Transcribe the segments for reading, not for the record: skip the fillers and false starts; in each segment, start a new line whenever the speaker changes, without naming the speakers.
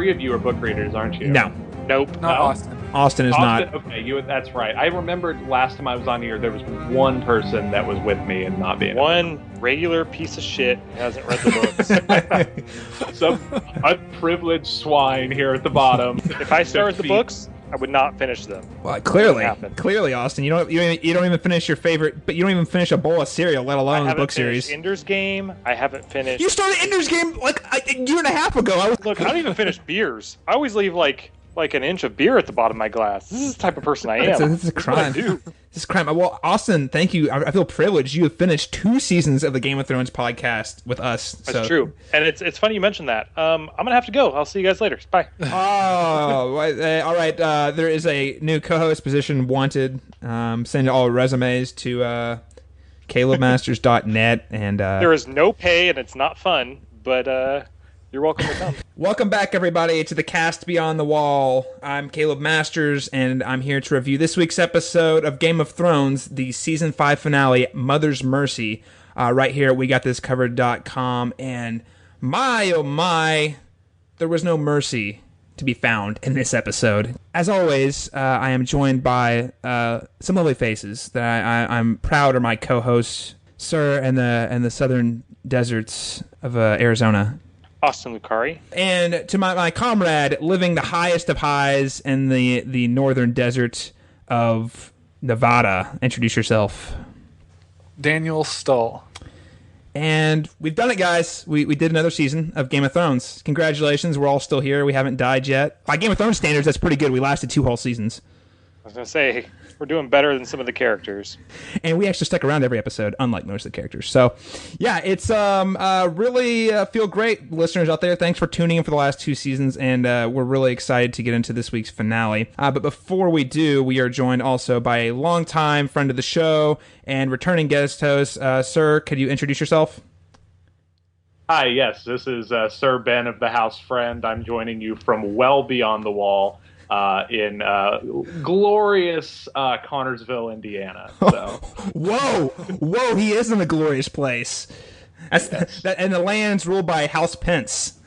three of you are book readers, aren't you?
No.
Nope.
Not
No?
Austin.
Austin is not.
Okay, that's right. I remembered last time I was on here, there was one person that was with me and not being
One regular piece of shit who hasn't read the books.
some unprivileged swine here at the bottom.
If I started the books, I would not finish them.
Well, clearly,
Happened.
Austin, you don't even finish your favorite, but you don't even finish a bowl of cereal, let
I
alone the
haven't
book
finished
series.
Ender's Game. I haven't finished.
You started Ender's Game like a year and a half ago.
Look, I don't even finish beers. I always leave like an inch of beer at the bottom of my glass. This is the type of person I am.
This is a crime.
This is what I do.
This is a crime. Well, Austin, thank you. I feel privileged. You have finished 2 seasons of the Game of Thrones podcast with us.
That's true. And it's funny you mentioned that. I'm going to have to go. I'll see you guys later. Bye.
Oh, all right. There is a new co-host position wanted. Send all resumes to calebmasters.net. And
there is no pay and it's not fun, but you're welcome to come.
welcome back, everybody, to the Cast Beyond the Wall. I'm Caleb Masters, and I'm here to review this week's episode of Game of Thrones, the Season 5 finale, Mother's Mercy, right here at WeGotThisCovered.com. And my, oh my, there was no mercy to be found in this episode. As always, I am joined by some lovely faces that I'm proud are my co-hosts, Sir, and the southern deserts of Arizona.
Austin Lucari.
And to my comrade living the highest of highs in the northern desert of Nevada. Introduce yourself.
Daniel Stull.
And we've done it, guys. We did another season of Game of Thrones. Congratulations. We're all still here. We haven't died yet. By Game of Thrones standards, that's pretty good. We lasted 2 whole seasons.
I was going to say, we're doing better than some of the characters.
And we actually stuck around every episode, unlike most of the characters. So, yeah, it's really feel great, listeners out there. Thanks for tuning in for the last 2 seasons, and we're really excited to get into this week's finale. But before we do, we are joined also by a longtime friend of the show and returning guest host. Sir, could you introduce yourself?
Hi, yes, this is Sir Ben of the House Friend. I'm joining you from well beyond the wall. In glorious Connorsville, Indiana. So.
Whoa! He is in a glorious place. And the land's ruled by House Pence.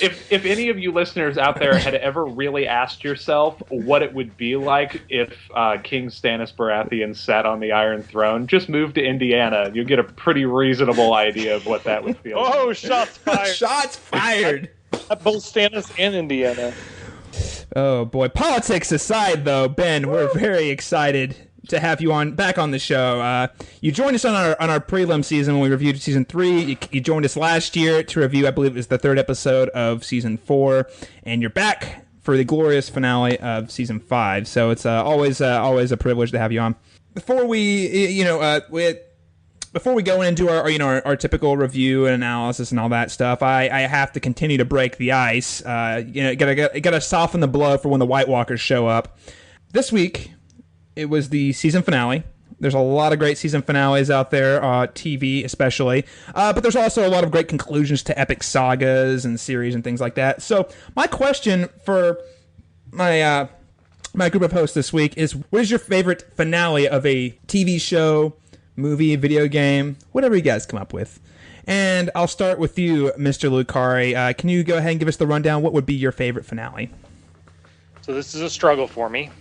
If any of you listeners out there had ever really asked yourself what it would be like if King Stannis Baratheon sat on the Iron Throne, just move to Indiana. You'll get a pretty reasonable idea of what that would feel like.
Oh, shots fired!
Shots fired!
At both Stannis and Indiana.
Oh boy! Politics aside, though, Ben, we're very excited to have you back on the show. You joined us on our prelim season when we reviewed season 3. You joined us last year to review, I believe it was the 3rd episode of season 4, and you're back for the glorious finale of season 5. So it's always a privilege to have you on. Before we go into our typical review and analysis and all that stuff, I have to continue to break the ice. Gotta soften the blow for when the White Walkers show up. This week, it was the season finale. There's a lot of great season finales out there, TV especially, but there's also a lot of great conclusions to epic sagas and series and things like that. So my question for my group of hosts this week is, what is your favorite finale of a TV show, movie, video game, whatever you guys come up with? And I'll start with you, Mr. Lucari. Can you go ahead and give us the rundown? What would be your favorite finale?
So this is a struggle for me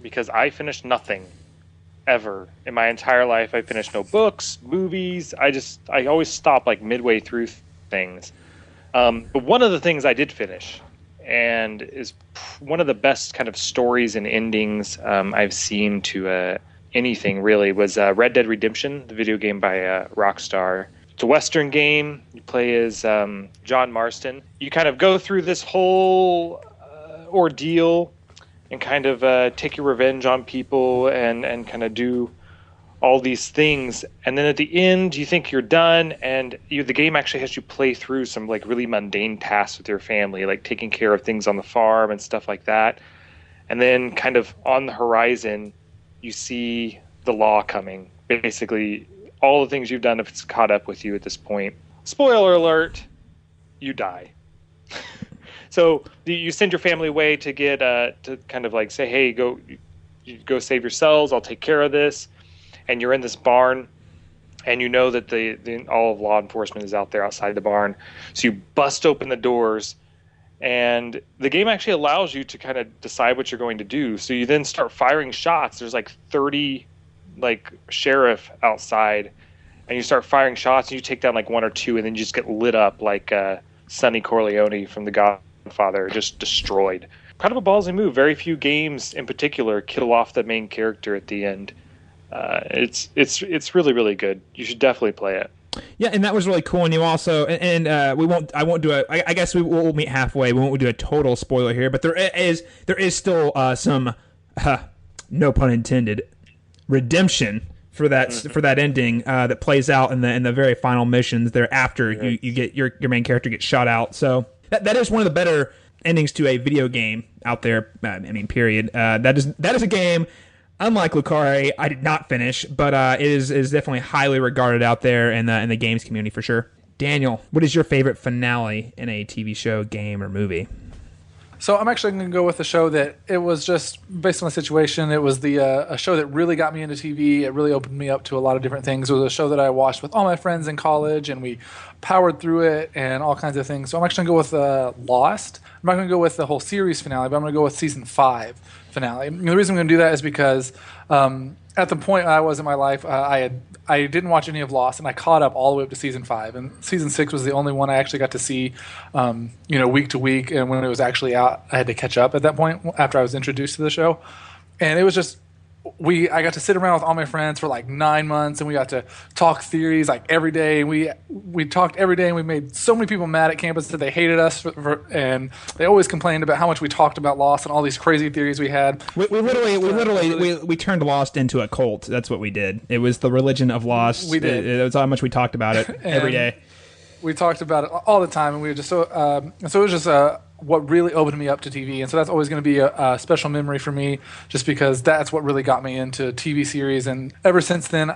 because I finished nothing ever in my entire life. I finished no books, movies. I always stop like midway through things. But one of the things I did finish, and is one of the best kind of stories and endings I've seen to anything really, was Red Dead Redemption, the video game by Rockstar. It's a Western game. You play as John Marston. You kind of go through this whole ordeal and kind of take your revenge on people and kind of do all these things. And then at the end, you think you're done, and the game actually has you play through some like really mundane tasks with your family, like taking care of things on the farm and stuff like that. And then kind of on the horizon, you see the law coming. Basically, all the things you've done, if it's caught up with you at this point. Spoiler alert, you die. So you send your family away to get to kind of like say, hey, go save yourselves. I'll take care of this. And you're in this barn, and you know that all of law enforcement is out there outside the barn. So you bust open the doors, And the game actually allows you to kind of decide what you're going to do. So you then start firing shots. There's like 30 like sheriff outside, and you start firing shots, and you take down like one or two, and then you just get lit up like Sonny Corleone from The Godfather, just destroyed. Kind of a ballsy move. Very few games in particular kill off the main character at the end. It's really, really good. You should definitely play it.
Yeah, and that was really cool. And you also, I won't do I guess we'll meet halfway. We won't do a total spoiler here, but there is still some, no pun intended, redemption for that ending that plays out in the very final missions there after you get your main character gets shot out. So that is one of the better endings to a video game out there. I mean, period. That is a game. Unlike Lucari, I did not finish, but it is definitely highly regarded out there in the games community for sure. Daniel, what is your favorite finale in a TV show, game, or movie?
So I'm actually going to go with a show that it was just based on the situation. It was a show that really got me into TV. It really opened me up to a lot of different things. It was a show that I watched with all my friends in college, and we powered through it and all kinds of things. So I'm actually going to go with Lost. I'm not going to go with the whole series finale, but I'm going to go with season 5 finale. And the reason I'm going to do that is because at the point I was in my life, I didn't watch any of Lost, and I caught up all the way up to season 5. And season 6 was the only one I actually got to see, week to week. And when it was actually out, I had to catch up at that point after I was introduced to the show. And it was just I got to sit around with all my friends for like 9 months, and we got to talk theories like every day. We talked every day, and we made so many people mad at campus that they hated us, and they always complained about how much we talked about Lost and all these crazy theories we had.
We literally turned Lost into a cult. That's what we did. It was the religion of Lost.
We did.
It was how much we talked about it every day.
We talked about it all the time, and we were just so it was just what really opened me up to TV, and so that's always going to be a special memory for me, just because that's what really got me into TV series. And ever since then,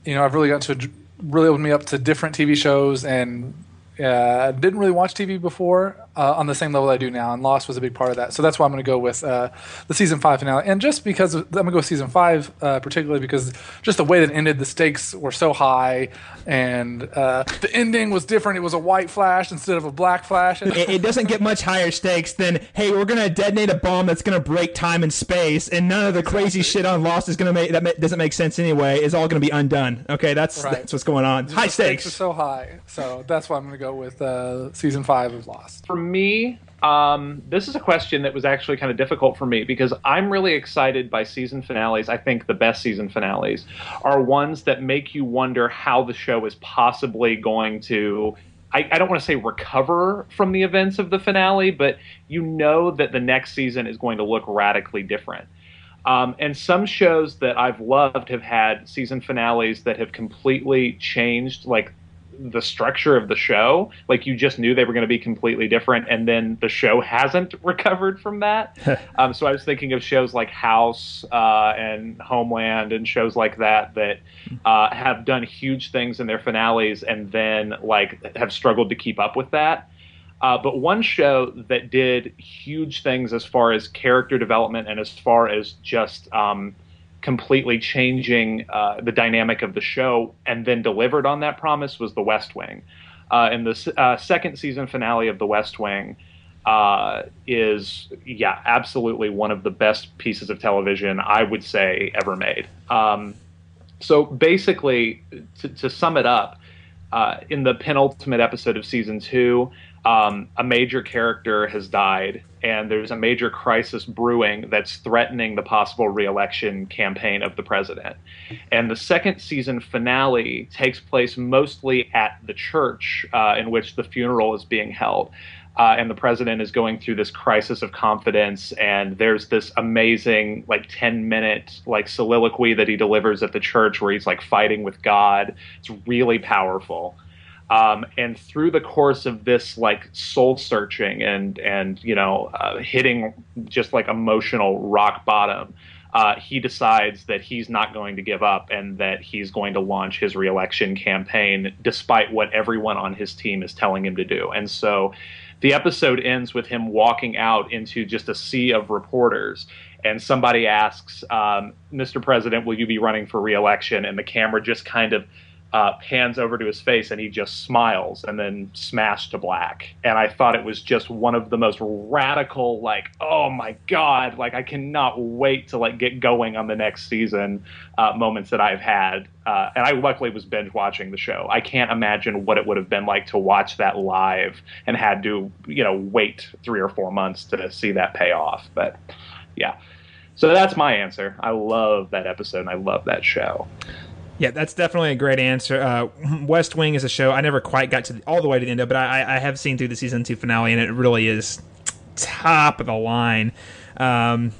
I've really gotten to really open me up to different TV shows, and didn't really watch TV before on the same level I do now, and Lost was a big part of that. So that's why I'm going to go with the season 5 finale. And just because I'm going to go with season 5 particularly because just the way that it ended, the stakes were so high, and the ending was different. It was a white flash instead of a black flash.
It doesn't get much higher stakes than, hey, we're going to detonate a bomb that's going to break time and space, and none of the crazy shit on Lost is going to that doesn't make sense anyway, is all going to be undone. Okay, that's what's going on. Just high stakes.
Are so high. So that's why I'm going to go with season 5 of Lost.
For me, this is a question that was actually kind of difficult for me because I'm really excited by season finales. I think the best season finales are ones that make you wonder how the show is possibly going to, I don't want to say recover from the events of the finale, but you know that the next season is going to look radically different. And some shows that I've loved have had season finales that have completely changed, like, the structure of the show. Like, you just knew they were going to be completely different, and then the show hasn't recovered from that. So I was thinking of shows like House and Homeland and shows like that have done huge things in their finales and then like have struggled to keep up with that. But one show that did huge things as far as character development and as far as just completely changing the dynamic of the show and then delivered on that promise was The West Wing. And the second season finale of The West Wing is, absolutely one of the best pieces of television I would say ever made. So basically, to sum it up, in the penultimate episode of season 2, a major character has died, and there's a major crisis brewing that's threatening the possible re-election campaign of the president. And the second season finale takes place mostly at the church in which the funeral is being held. And the president is going through this crisis of confidence, and there's this amazing, 10-minute, soliloquy that he delivers at the church where he's, fighting with God. It's really powerful. And through the course of this soul searching and hitting just emotional rock bottom, he decides that he's not going to give up and that he's going to launch his re-election campaign despite what everyone on his team is telling him to do. And so the episode ends with him walking out into just a sea of reporters, and somebody asks, Mr. President, will you be running for re-election? And the camera just kind of pans over to his face and he just smiles and then smashed to black. And I thought it was just one of the most radical, like, oh my God, like I cannot wait to like get going on the next season moments that I've had. And I luckily was binge watching the show. I can't imagine what it would have been like to watch that live and had to, wait 3 or 4 months to see that pay off. But yeah, so that's my answer. I love that episode and I love that show.
Yeah, that's definitely a great answer. West Wing is a show I never quite got to all the way to the end of, but I have seen through the season 2 finale, and it really is top of the line. And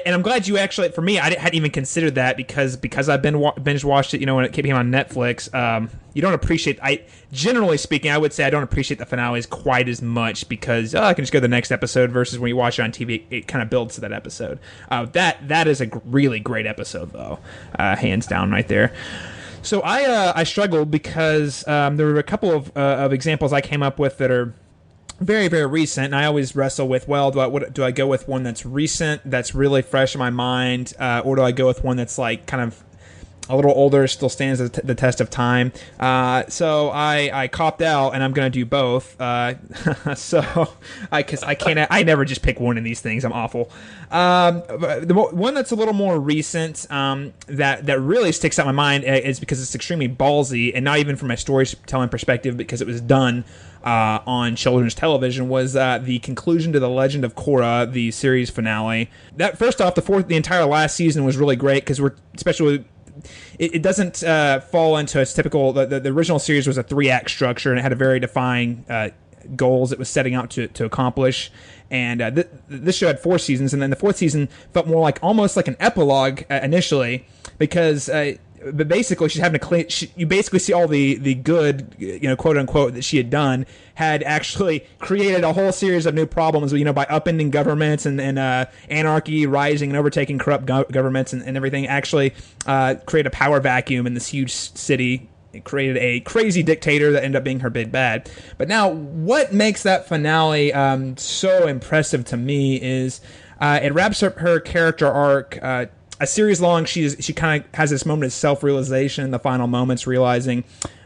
I'm glad you actually. For me, I hadn't even considered that because I've been binge watched it. When it came on Netflix, you don't appreciate. Generally speaking, I would say I don't appreciate the finales quite as much because I can just go to the next episode versus when you watch it on TV, it kind of builds to that episode. That is a really great episode though, hands down right there. So I struggled because there were a couple of examples I came up with that are very, very recent, and I always wrestle with, well, do I go with one that's recent, that's really fresh in my mind, or do I go with one that's like kind of a little older, still stands the test of time? So I copped out, and I'm going to do both. So I never just pick one of these things. I'm awful. The one that's a little more recent that really sticks out in my mind is because it's extremely ballsy, and not even from a storytelling perspective, because it was done on children's television, was the conclusion to The Legend of Korra, the series finale. That first off, the entire last season was really great because it doesn't fall into its typical. The original series was a 3-act structure, and it had a very defined goals it was setting out to accomplish. And this show had 4 seasons, and then the 4th season felt more like almost like an epilogue initially, because but basically she's having you basically see all the good, quote unquote, that she had done had actually created a whole series of new problems, by upending governments and anarchy rising and overtaking corrupt governments and everything, actually create a power vacuum in this huge city. It created a crazy dictator that ended up being her big bad. But now, what makes that finale so impressive to me is it wraps up her character arc. A series long, she kind of has this moment of self-realization in the final moments, realizing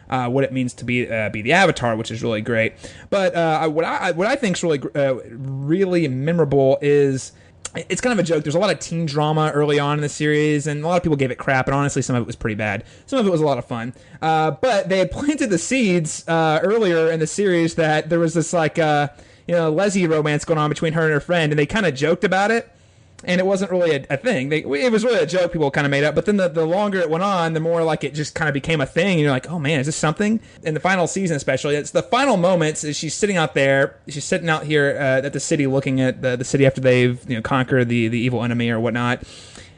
what it means to be the Avatar, which is really great. But what I think is really memorable is, it's kind of a joke. There's a lot of teen drama early on in the series, and a lot of people gave it crap, and honestly, some of it was pretty bad. Some of it was a lot of fun. But they had planted the seeds earlier in the series that there was this Leslie romance going on between her and her friend, and they kind of joked about it. And it wasn't really a thing. It was really a joke people kind of made up. But then the longer it went on, the more like it just kind of became a thing. And you're like, oh man, is this something? In the final season especially, it's the final moments as she's sitting out there. She's sitting out here at the city looking at the city after they've conquered the evil enemy or whatnot.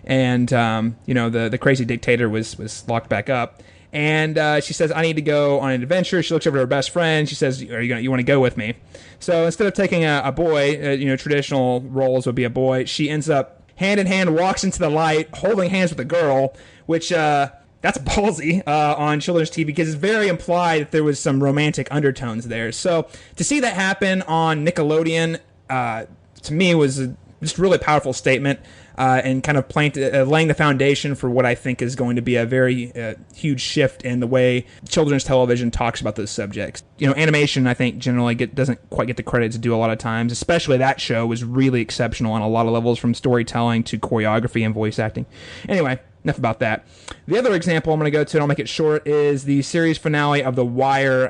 And, the crazy dictator was locked back up. And she says, I need to go on an adventure. She looks over to her best friend. She says, you want to go with me? So instead of taking a boy, traditional roles would be a boy, she ends up hand in hand, walks into the light, holding hands with a girl, which that's ballsy on children's TV, because it's very implied that there was some romantic undertones there. So to see that happen on Nickelodeon, to me, was just a really powerful statement. And kind of laying the foundation for what I think is going to be a very huge shift in the way children's television talks about those subjects. Animation, I think, generally doesn't quite get the credit to do a lot of times. Especially that show was really exceptional on a lot of levels, from storytelling to choreography and voice acting. Anyway, enough about that. The other example I'm going to go to, and I'll make it short, is the series finale of The Wire.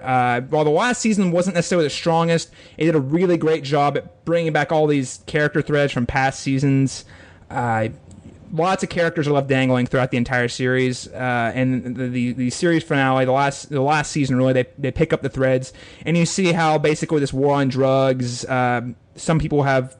While the last season wasn't necessarily the strongest, it did a really great job at bringing back all these character threads from past seasons. Lots of characters are left dangling throughout the entire series, and the series finale, the last season, really, they pick up the threads, and you see how basically this war on drugs, some people have.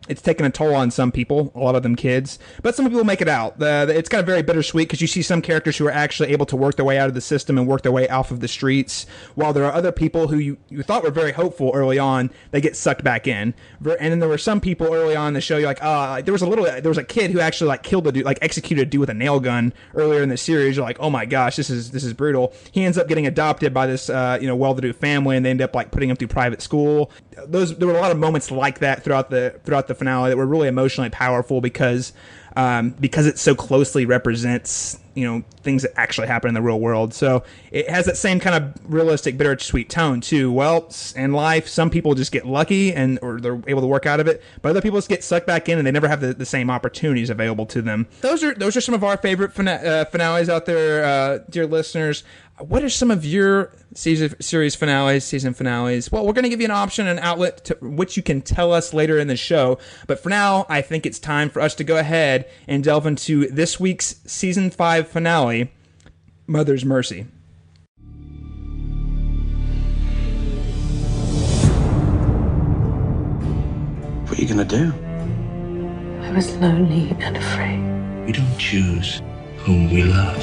It's taken a toll on some people, a lot of them kids, but some people make it out. It's kind of very bittersweet, because you see some characters who are actually able to work their way out of the system and work their way off of the streets, while there are other people who you thought were very hopeful early on, they get sucked back in. And then there were some people early on in the show, you're like, there was a kid who actually killed a dude, executed a dude with a nail gun earlier in the series. You're like, oh my gosh, this is brutal. He ends up getting adopted by this well-to-do family, and they end up putting him through private school. There were a lot of moments like that throughout the finale that were really emotionally powerful, because because it so closely represents, things that actually happen in the real world. So it has that same kind of realistic, bittersweet tone too. Well, in life, some people just get lucky or they're able to work out of it, but other people just get sucked back in and they never have the same opportunities available to them. Those are some of our favorite finales out there, dear listeners. What are some of your season finales? Well, we're going to give you an option, an outlet to which you can tell us later in the show. But for now, I think it's time for us to go ahead and delve into this week's season 5 finale, Mother's Mercy.
What are you going to do?
I was lonely and afraid.
We don't choose whom we love.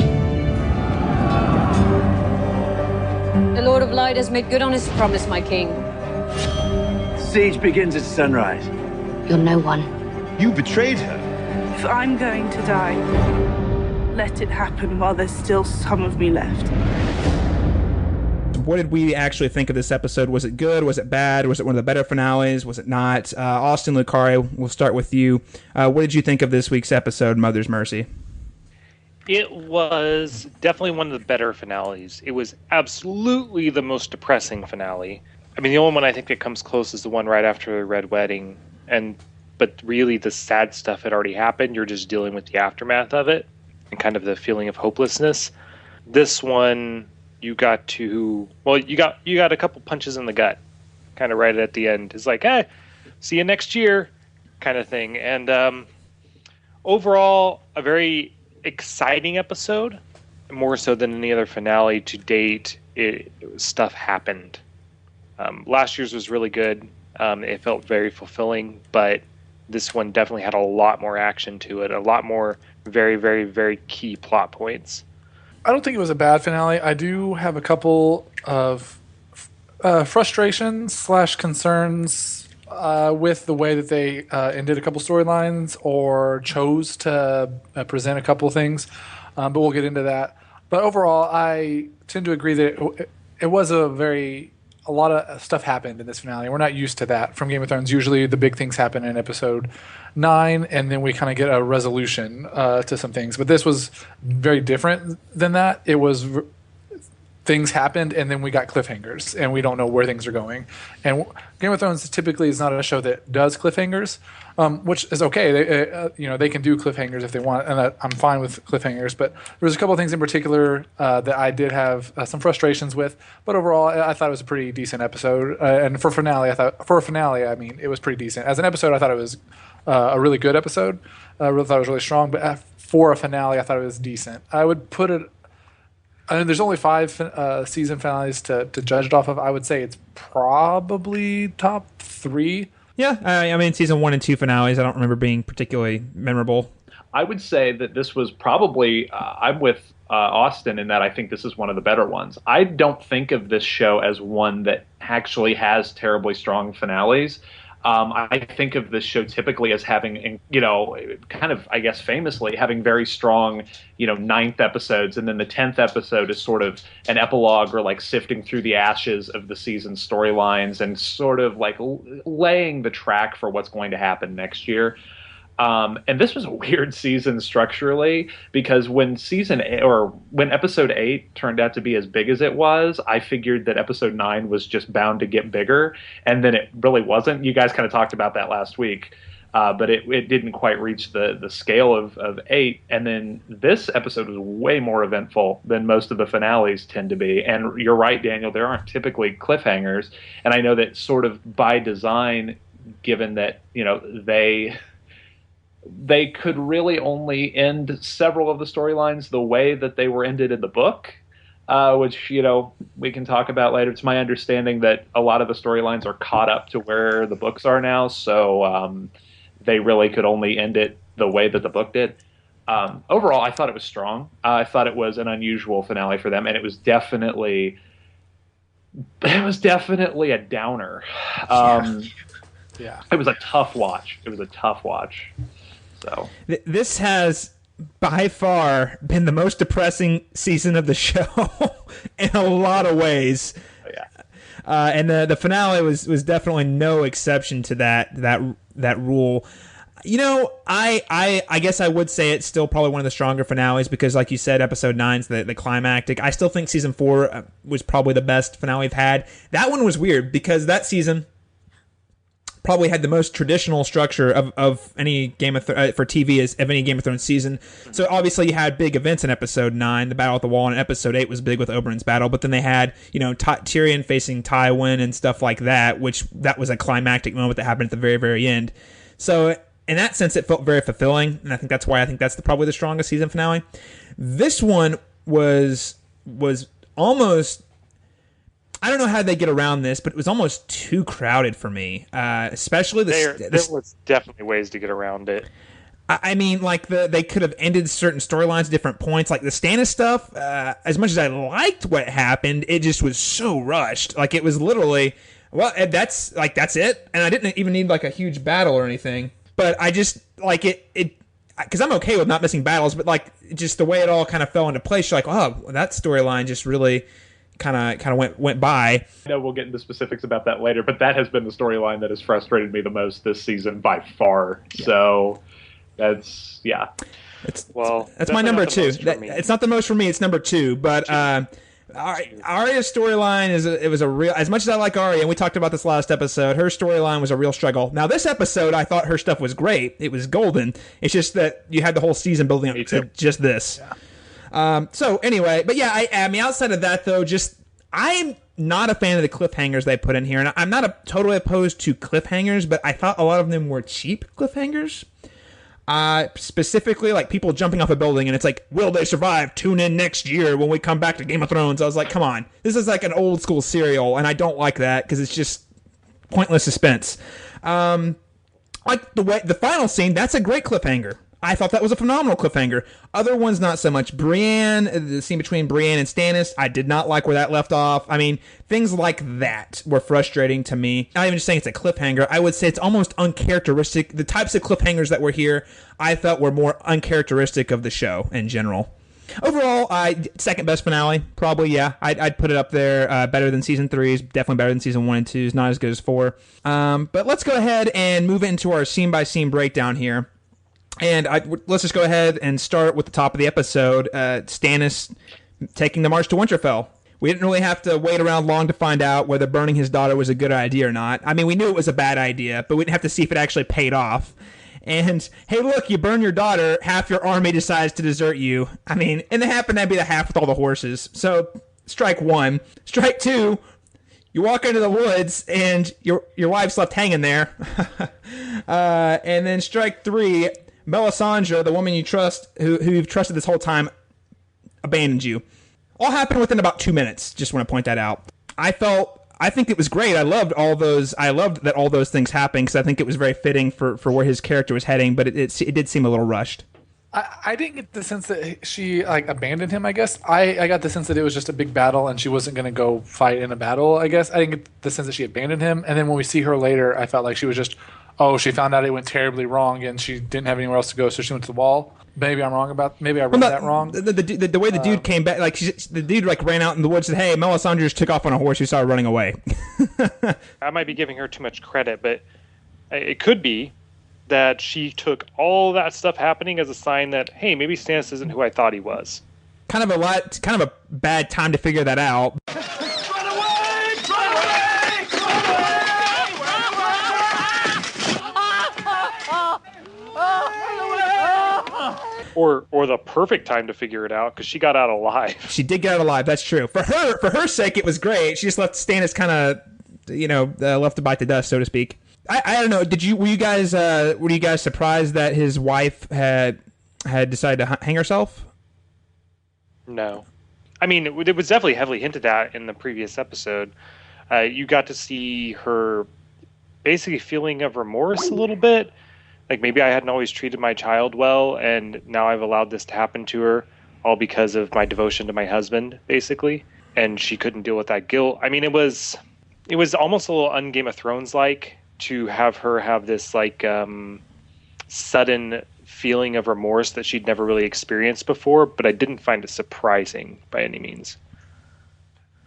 The Lord of Light has made good on his promise, my king.
The siege begins at sunrise.
You're no one.
You betrayed her.
If I'm going to die, let it happen while there's still some of me left.
What did we actually think of this episode? Was it good? Was it bad? Was it one of the better finales? Was it not? Austin Lucari, we'll start with you. What did you think of this week's episode, Mother's Mercy?
It was definitely one of the better finales. It was absolutely the most depressing finale. I mean, the only one I think that comes close is the one right after the Red Wedding. But really, the sad stuff had already happened. You're just dealing with the aftermath of it and kind of the feeling of hopelessness. This one, you got a couple punches in the gut, kind of right at the end. It's like, hey, see you next year, kind of thing. And overall, a very exciting episode, more so than any other finale to date. Stuff happened. Last year's was really good. It felt very fulfilling, but this one definitely had a lot more action to it, a lot more very, very, very key plot points.
I don't think it was a bad finale. I do have a couple of frustrations / concerns with the way that they ended a couple storylines or chose to present a couple things, but we'll get into that. But overall, I tend to agree that it was a lot of stuff happened in this finale. We're not used to that from Game of Thrones. Usually the big things happen in episode 9, and then we kind of get a resolution to some things. But this was very different than that. It was things happened, and then we got cliffhangers, and we don't know where things are going. And Game of Thrones typically is not a show that does cliffhangers, which is okay. They can do cliffhangers if they want, and I'm fine with cliffhangers. But there was a couple of things in particular that I did have some frustrations with. But overall, I thought it was a pretty decent episode. And for a finale, it was pretty decent. As an episode, I thought it was a really good episode. I really thought it was really strong. But for a finale, I thought it was decent. I would put it. I mean, there's only 5 season finales to judge it off of. I would say it's probably top 3.
Yeah, I mean, season 1 and 2 finales, I don't remember being particularly memorable.
I would say that this was probably, I'm with Austin in that I think this is one of the better ones. I don't think of this show as one that actually has terribly strong finales. I think of this show typically as having, kind of, I guess, famously having very strong, 9th episodes. And then the 10th episode is sort of an epilogue or like sifting through the ashes of the season's storylines and sort of like laying the track for what's going to happen next year. And this was a weird season structurally because when episode 8 turned out to be as big as it was, I figured that episode 9 was just bound to get bigger, and then it really wasn't. You guys kind of talked about that last week, but it didn't quite reach the scale of 8. And then this episode was way more eventful than most of the finales tend to be. And you're right, Daniel, there aren't typically cliffhangers, and I know that sort of by design, given that they could really only end several of the storylines the way that they were ended in the book, which, we can talk about later. It's my understanding that a lot of the storylines are caught up to where the books are now, so they really could only end it the way that the book did. Overall, I thought it was strong. I thought it was an unusual finale for them, and it was definitely a downer.
Yeah.
It was a tough watch. So
this has by far been the most depressing season of the show in a lot of ways.
Oh, yeah.
And the finale was definitely no exception to that rule. I guess I would say it's still probably one of the stronger finales because, like you said, episode 9's the climactic. I still think season 4 was probably the best finale we've had. That one was weird because that season probably had the most traditional structure of any Game of for TV of any Game of Thrones season. So obviously you had big events in episode 9, the Battle at the Wall, and episode 8 was big with Oberyn's battle. But then they had Tyrion facing Tywin and stuff like that, which that was a climactic moment that happened at the very, very end. So in that sense, it felt very fulfilling, and I think that's why I think that's probably the strongest season finale. This one was almost, I don't know how they get around this, but it was almost too crowded for me, especially
there was definitely ways to get around it.
I mean, like they could have ended certain storylines at different points, like the Stannis stuff. As much as I liked what happened, it just was so rushed. Like it was literally, well, that's it, and I didn't even need like a huge battle or anything. But I just like it because I'm okay with not missing battles, but like just the way it all kind of fell into place. You're like, oh, that storyline just really kind of went by.
I know we'll get into specifics about that later, but that has been the storyline that has frustrated me the most this season by far. Yeah. So that's
that's my number 2. It's not the most for me. It's number 2, but. Arya's storyline was a real, as much as I like Arya, and we talked about this last episode, her storyline was a real struggle. Now this episode, I thought her stuff was great. It was golden. It's just that you had the whole season building up to just this. Yeah. So anyway, but yeah, I mean, outside of that though, I'm not a fan of the cliffhangers they put in here, and I'm not totally opposed to cliffhangers, but I thought a lot of them were cheap cliffhangers. Specifically, like people jumping off a building and it's like, will they survive? Tune in next year when we come back to Game of Thrones. I was like, come on. This is like an old school serial, and I don't like that because it's just pointless suspense. Like the final scene, that's a great cliffhanger. I thought that was a phenomenal cliffhanger. Other ones, not so much. Brienne, the scene between Brienne and Stannis, I did not like where that left off. I mean, things like that were frustrating to me. Not even just saying it's a cliffhanger. I would say it's almost uncharacteristic. The types of cliffhangers that were here, I felt were more uncharacteristic of the show in general. Overall, second best finale, probably, yeah. I'd put it up there. Better than season 3's, definitely better than season 1 and 2's, not as good as 4. But let's go ahead and move into our scene-by-scene breakdown here. And let's just go ahead and start with the top of the episode, Stannis taking the march to Winterfell. We didn't really have to wait around long to find out whether burning his daughter was a good idea or not. I mean, we knew it was a bad idea, but we didn't have to see if it actually paid off. And, hey, look, you burn your daughter, half your army decides to desert you. I mean, and it happened to be the half with all the horses. So, strike 1. Strike 2, you walk into the woods, and your wife's left hanging there. And then strike 3... Melisandre, the woman you trust, who you've trusted this whole time, abandoned you. All happened within about 2 minutes. Just want to point that out. I think it was great. I loved that all those things happened because I think it was very fitting for where his character was heading. But it did seem a little rushed.
I didn't get the sense that she abandoned him. I guess I got the sense that it was just a big battle and she wasn't going to go fight in a battle. I guess I didn't get the sense that she abandoned him. And then when we see her later, I felt like she was just. Oh, she found out it went terribly wrong, and she didn't have anywhere else to go, so she went to the wall. Maybe I'm wrong about. Maybe I read that wrong.
The way the dude came back, the dude ran out in the woods and said, "Hey, Melisandre just took off on a horse. She started running away."
I might be giving her too much credit, but it could be that she took all that stuff happening as a sign that, hey, maybe Stannis isn't who I thought he was.
Kind of a bad time to figure that out.
Or the perfect time to figure it out because she got out alive.
She did get out alive. That's true. For her sake, it was great. She just left Stannis kind of, left to bite the dust, so to speak. I don't know. Were you guys surprised that his wife had decided to hang herself?
No. I mean, it was definitely heavily hinted at in the previous episode. You got to see her basically feeling of remorse a little bit. Like maybe I hadn't always treated my child well, and now I've allowed this to happen to her, all because of my devotion to my husband, basically. And she couldn't deal with that guilt. I mean, it was almost a little un-Game of Thrones-like to have her have this sudden feeling of remorse that she'd never really experienced before. But I didn't find it surprising by any means.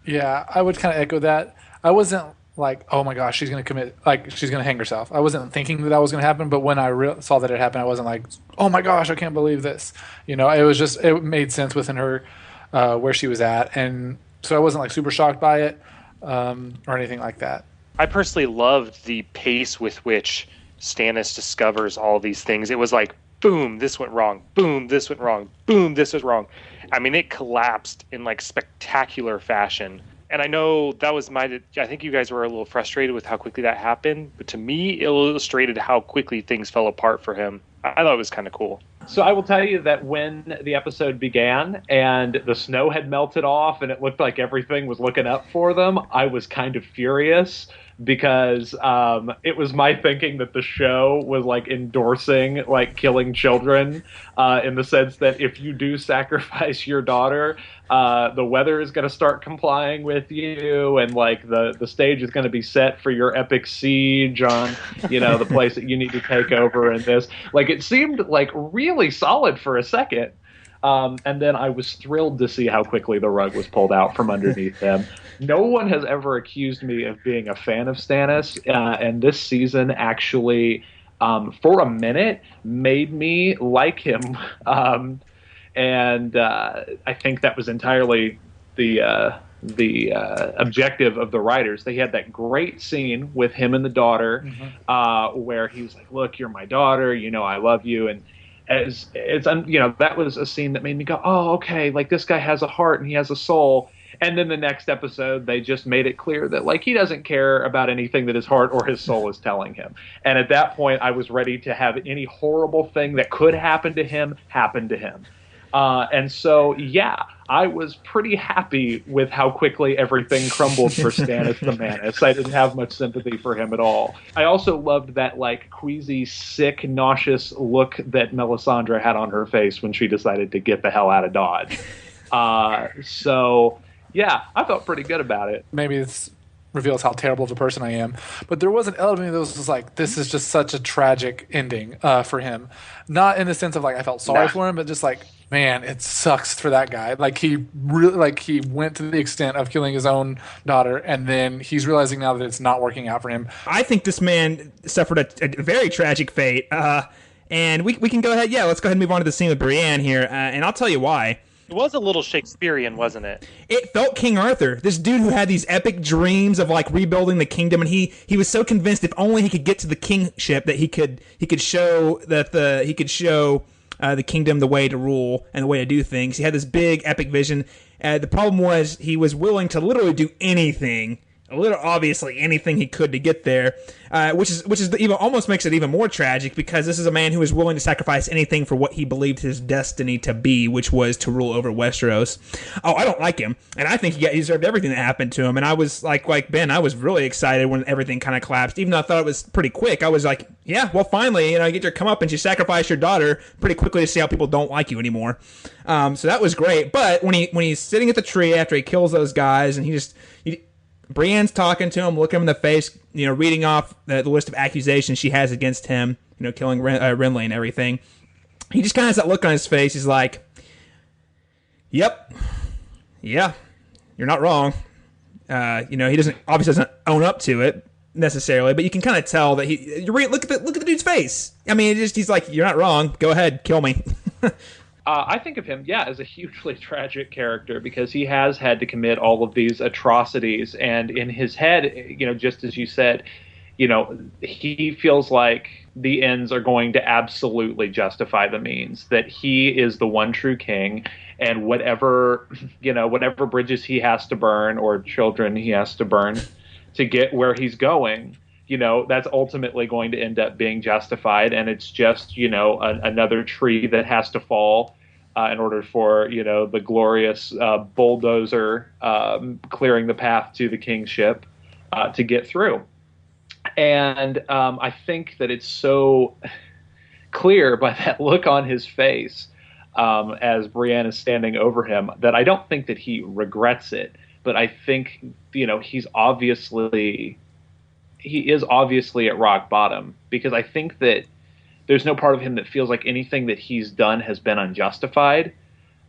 Yeah, I would kind of echo that. I wasn't like, oh my gosh, she's going to commit, like she's going to hang herself. I wasn't thinking that was going to happen, but when I saw that it happened, I wasn't like, oh my gosh, I can't believe this. You know, it was just, it made sense within her where she was at. And so I wasn't like super shocked by it or anything like that.
I personally loved the pace with which Stannis discovers all these things. It was like, boom, this went wrong. Boom, this went wrong. Boom, this was wrong. I mean, it collapsed in like spectacular fashion. And I know that was I think you guys were a little frustrated with how quickly that happened. But to me, it illustrated how quickly things fell apart for him. I thought it was kind of cool.
So I will tell you that when the episode began and the snow had melted off and it looked like everything was looking up for them, I was kind of furious because it was my thinking that the show was like endorsing like killing children in the sense that if you do sacrifice your daughter, the weather is going to start complying with you, and like the stage is going to be set for your epic siege on, you know, the place that you need to take over. And this, like, it seemed like really solid for a second. And then I was thrilled to see how quickly the rug was pulled out from underneath him. No one has ever accused me of being a fan of Stannis, and this season actually, for a minute, made me like him. And I think that was entirely the objective of the writers. They had that great scene with him and the daughter, where he was like, "Look, you're my daughter. You know, I love you." And that was a scene that made me go, "Oh, okay. Like, this guy has a heart and he has a soul." And then the next episode, they just made it clear that, like, he doesn't care about anything that his heart or his soul is telling him. And at that point, I was ready to have any horrible thing that could happen to him happen to him. And so, yeah, I was pretty happy with how quickly everything crumbled for Stannis the Manus. I didn't have much sympathy for him at all. I also loved that, like, queasy, sick, nauseous look that Melisandre had on her face when she decided to get the hell out of Dodge. So, yeah, I felt pretty good about it.
Maybe this reveals how terrible of a person I am, but there was an element that was like, this is just such a tragic ending for him. Not in the sense of, like, I felt sorry for him, but just like, man, it sucks for that guy. Like, he really, like, he went to the extent of killing his own daughter, and then he's realizing now that it's not working out for him.
I think this man suffered a very tragic fate. And we can go ahead. Yeah, let's go ahead and move on to the scene with Brienne here. And I'll tell you why.
It was a little Shakespearean, wasn't it?
It felt King Arthur, this dude who had these epic dreams of, like, rebuilding the kingdom, and he was so convinced if only he could get to the kingship that he could show the kingdom the way to rule and the way to do things. He had this big epic vision. The problem was he was willing to literally do anything. Obviously anything he could to get there, which is even almost makes it even more tragic, because this is a man who is willing to sacrifice anything for what he believed his destiny to be, which was to rule over Westeros. Oh, I don't like him, and I think he deserved everything that happened to him. And I was like Ben, I was really excited when everything kind of collapsed, even though I thought it was pretty quick. I was like, yeah, well, finally, you get your comeuppance, you sacrifice your daughter pretty quickly to see how people don't like you anymore. So that was great. But when he's sitting at the tree after he kills those guys, and Brienne's talking to him, looking him in the face, reading off the list of accusations she has against him, killing Renly and everything. He just kind of has that look on his face. He's like, yep, yeah, you're not wrong. He obviously doesn't own up to it necessarily, but you can kind of tell that look at the dude's face. I mean, he's like, you're not wrong. Go ahead, kill me.
I think of him, as a hugely tragic character, because he has had to commit all of these atrocities. And in his head, just as you said, he feels like the ends are going to absolutely justify the means, that he is the one true king, and whatever bridges he has to burn or children he has to burn to get where he's going, that's ultimately going to end up being justified. And it's just, another tree that has to fall in order for, the glorious bulldozer clearing the path to the kingship to get through. And I think that it's so clear by that look on his face as Brienne is standing over him that I don't think that he regrets it. But I think, he is obviously at rock bottom, because I think that there's no part of him that feels like anything that he's done has been unjustified.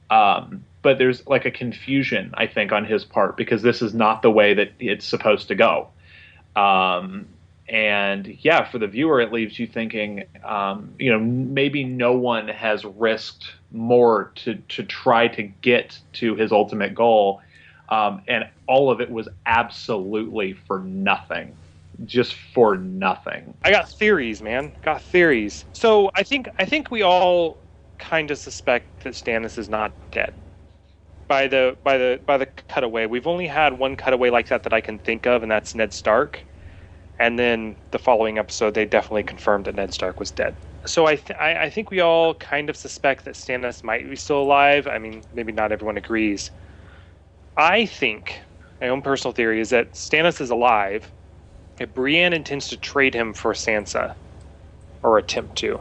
But there's like a confusion, I think, on his part, because this is not the way that it's supposed to go. And yeah, for the viewer, it leaves you thinking, maybe no one has risked more to try to get to his ultimate goal. And all of it was absolutely for nothing. Just for nothing.
I got theories, man. Got theories. So I think we all kind of suspect that Stannis is not dead. By the cutaway, we've only had one cutaway like that I can think of, and that's Ned Stark. And then the following episode, they definitely confirmed that Ned Stark was dead. So I think we all kind of suspect that Stannis might be still alive. I mean, maybe not everyone agrees. I think, my own personal theory, is that Stannis is alive. If Brienne intends to trade him for Sansa, or attempt to.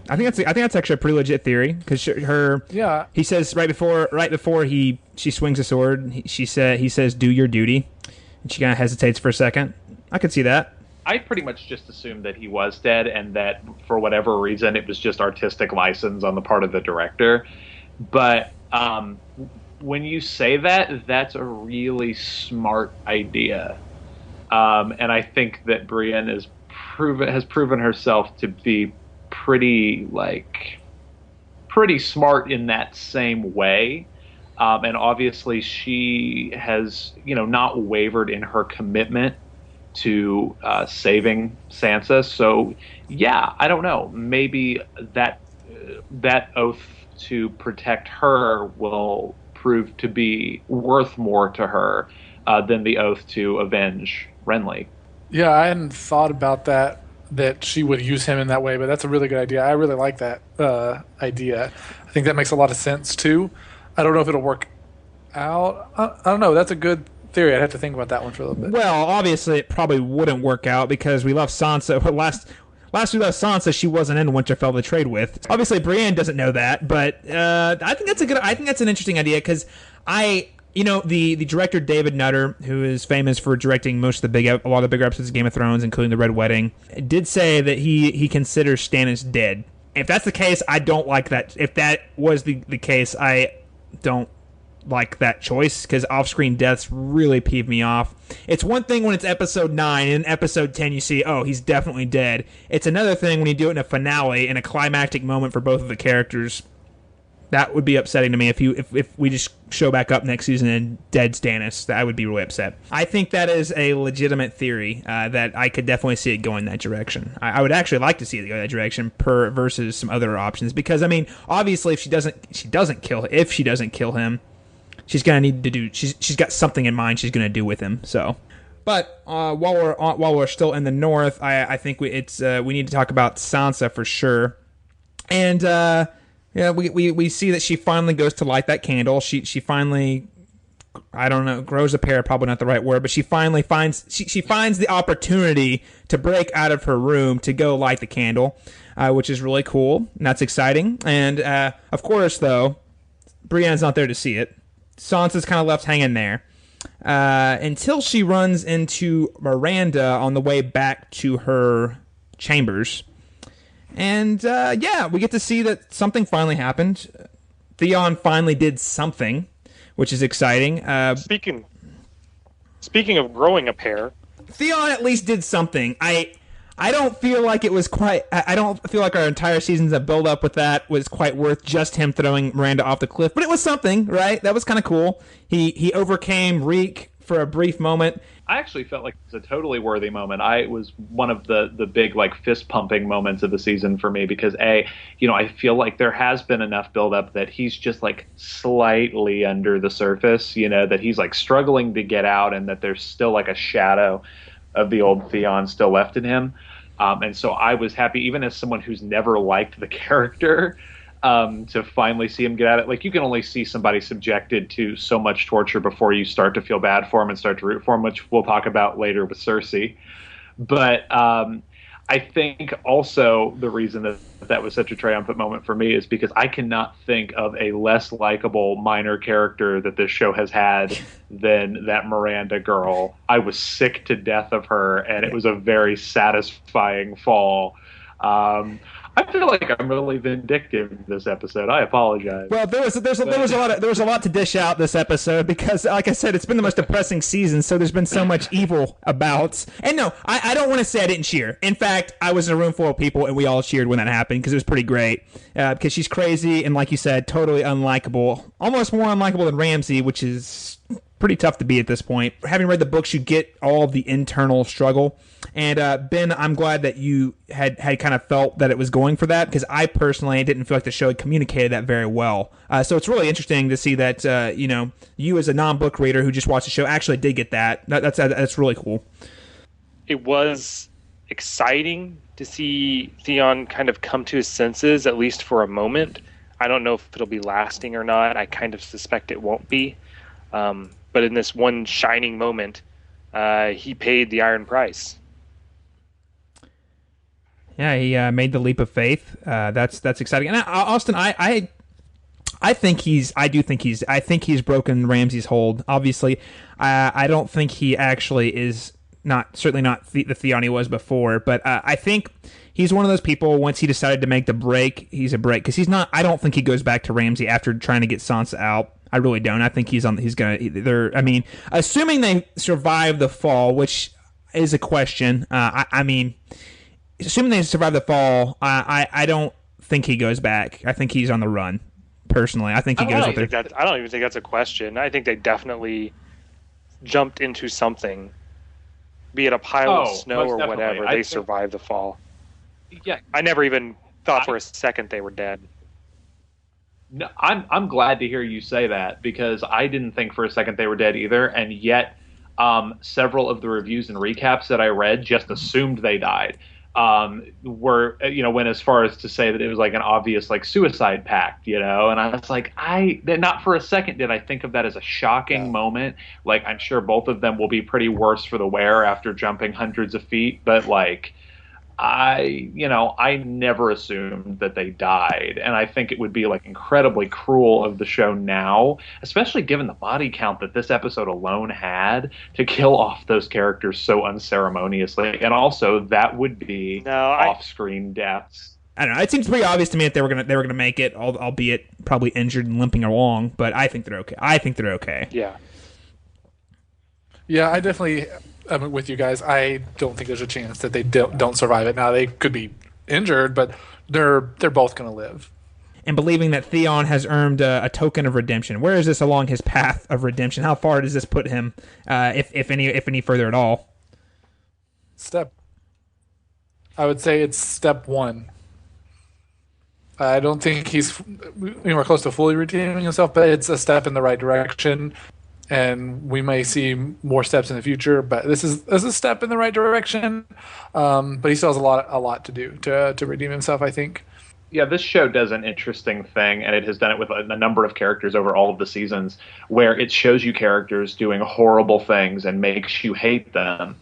I think that's actually a pretty legit theory because he says right before she swings a sword, he says do your duty, and she kind of hesitates for a second. I could see that.
I pretty much just assumed that he was dead and that for whatever reason it was just artistic license on the part of the director. But when you say that, that's a really smart idea. And I think that Brienne has proven herself to be pretty smart in that same way. And obviously she has, not wavered in her commitment to saving Sansa. So yeah, I don't know. Maybe that oath to protect her will prove to be worth more to her than the oath to avenge Renly.
Yeah, I hadn't thought about that she would use him in that way, but that's a really good idea. I really like that idea. I think that makes a lot of sense too. I don't know if it'll work out. I don't know. That's a good theory. I'd have to think about that one for a little bit.
Well, obviously it probably wouldn't work out because we love Sansa. Last we left Sansa, she wasn't in Winterfell to trade with. Obviously, Brienne doesn't know that, but I think that's an interesting idea because the director David Nutter, who is famous for directing a lot of the bigger episodes of Game of Thrones, including The Red Wedding, did say that he considers Stannis dead. If that's the case, I don't like that. If that was the case, I don't like that choice because off-screen deaths really peeve me off. It's one thing when it's episode 9 and in episode 10 you see, oh, he's definitely dead. It's another thing when you do it in a finale in a climactic moment for both of the characters. That would be upsetting to me if we just show back up next season and dead Stannis. I would be really upset. I think that is a legitimate theory that I could definitely see it going that direction. I would actually like to see it go that direction versus some other options because I mean, obviously if she doesn't kill him, she's gonna need to do. She's got something in mind she's gonna do with him. So, but while we're still in the north, I think we need to talk about Sansa for sure. And we see that she finally goes to light that candle. She finally, I don't know, grows a pair, probably not the right word, but she finally finds the opportunity to break out of her room to go light the candle, which is really cool. And that's exciting. And of course, though, Brienne's not there to see it. Sansa's kind of left hanging there until she runs into Miranda on the way back to her chambers. And, we get to see that something finally happened. Theon finally did something, which is exciting.
Speaking of growing a pair,
Theon at least did something. I don't feel like it was quite... I don't feel like our entire seasons of build-up with that was quite worth just him throwing Miranda off the cliff. But it was something, right? That was kind of cool. He overcame Reek for a brief moment.
I actually felt like it was a totally worthy moment. It was one of the big fist-pumping moments of the season for me because, I feel like there has been enough build-up that he's just slightly under the surface, that he's struggling to get out and that there's still a shadow of the old Theon still left in him. And so I was happy, even as someone who's never liked the character, to finally see him get at it. You can only see somebody subjected to so much torture before you start to feel bad for him and start to root for him, which we'll talk about later with Cersei. But I think also the reason that was such a triumphant moment for me is because I cannot think of a less likable minor character that this show has had than that Miranda girl. I was sick to death of her, and it was a very satisfying fall. I I feel like I'm really vindictive this episode. I apologize.
Well, there was a lot to dish out this episode because, like I said, it's been the most depressing season. So there's been so much evil about. And no, I don't want to say I didn't cheer. In fact, I was in a room full of people and we all cheered when that happened because it was pretty great. Because she's crazy and, like you said, totally unlikable. Almost more unlikable than Ramsay, which is pretty tough to be at this point. Having read the books, you get all of the internal struggle. And Ben, I'm glad that you had kind of felt that it was going for that, because I personally didn't feel like the show had communicated that very well. So it's really interesting to see that you as a non-book reader who just watched the show actually did get that. That's really cool.
It was exciting to see Theon kind of come to his senses, at least for a moment. I don't know if it'll be lasting or not. I kind of suspect it won't be. But in this one shining moment, he paid the iron price.
Yeah, he made the leap of faith. That's exciting. And Austin, I think he's broken Ramsay's hold. Obviously, I don't think he actually is certainly not the Theon he was before. But I think he's one of those people. Once he decided to make the break, he's a break, because he's not. I don't think he goes back to Ramsay after trying to get Sansa out. I really don't. I think he's gonna. I mean, assuming they survive the fall, which is a question. I mean, assuming they survive the fall, I don't think he goes back. I think he's on the run. Personally, I think he goes.
I don't even think that's a question. I think they definitely jumped into something, be it a pile of snow or whatever. They survived the fall.
Yeah,
I never even thought for a second they were dead.
No, I'm glad to hear you say that, because I didn't think for a second they were dead either, and yet several of the reviews and recaps that I read just assumed they died. Went as far as to say that it was like an obvious like suicide pact, and I was like, not for a second did I think of that as a shocking moment. Like, I'm sure both of them will be pretty worse for the wear after jumping hundreds of feet, but like, I never assumed that they died, and I think it would be like incredibly cruel of the show now, especially given the body count that this episode alone had, to kill off those characters so unceremoniously, and also that would be off-screen deaths.
I don't know. It seems pretty obvious to me that they were gonna make it, albeit probably injured and limping along. But I think they're okay.
Yeah.
Yeah, I definitely. I'm with you guys. I don't think there's a chance that they don't survive it. Now, they could be injured, but they're both going to live.
And believing that Theon has earned a token of redemption. Where is this along his path of redemption? How far does this put him, if any further at all?
I would say it's step 1. I don't think he's anywhere close to fully redeeming himself, but it's a step in the right direction. And we may see more steps in the future, but this is a step in the right direction. But he still has a lot to do to redeem himself, I think.
Yeah, this show does an interesting thing, and it has done it with a number of characters over all of the seasons, where it shows you characters doing horrible things and makes you hate them,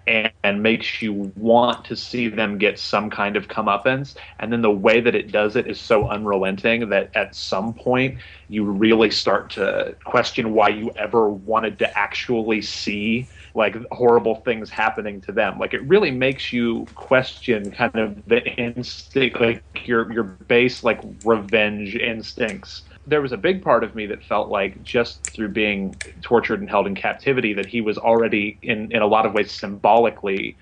and makes you want to see them get some kind of comeuppance. And then the way that it does it is so unrelenting that at some point you really start to question why you ever wanted to actually see like horrible things happening to them. Like, it really makes you question kind of the instinct, like your base like revenge instincts. There was a big part of me that felt like, just through being tortured and held in captivity, that he was already in a lot of ways symbolically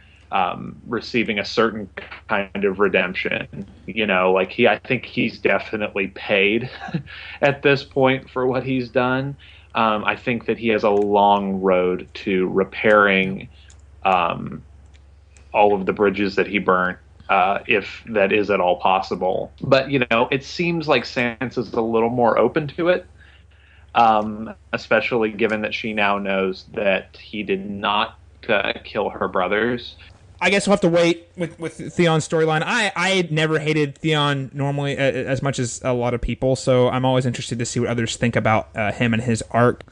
receiving a certain kind of redemption. I think he's definitely paid at this point for what he's done. I think that he has a long road to repairing all of the bridges that he burned. If that is at all possible. But, it seems like Sansa's a little more open to it, especially given that she now knows that he did not kill her brothers.
I guess we'll have to wait with Theon's storyline. I never hated Theon normally as much as a lot of people, so I'm always interested to see what others think about him and his arc.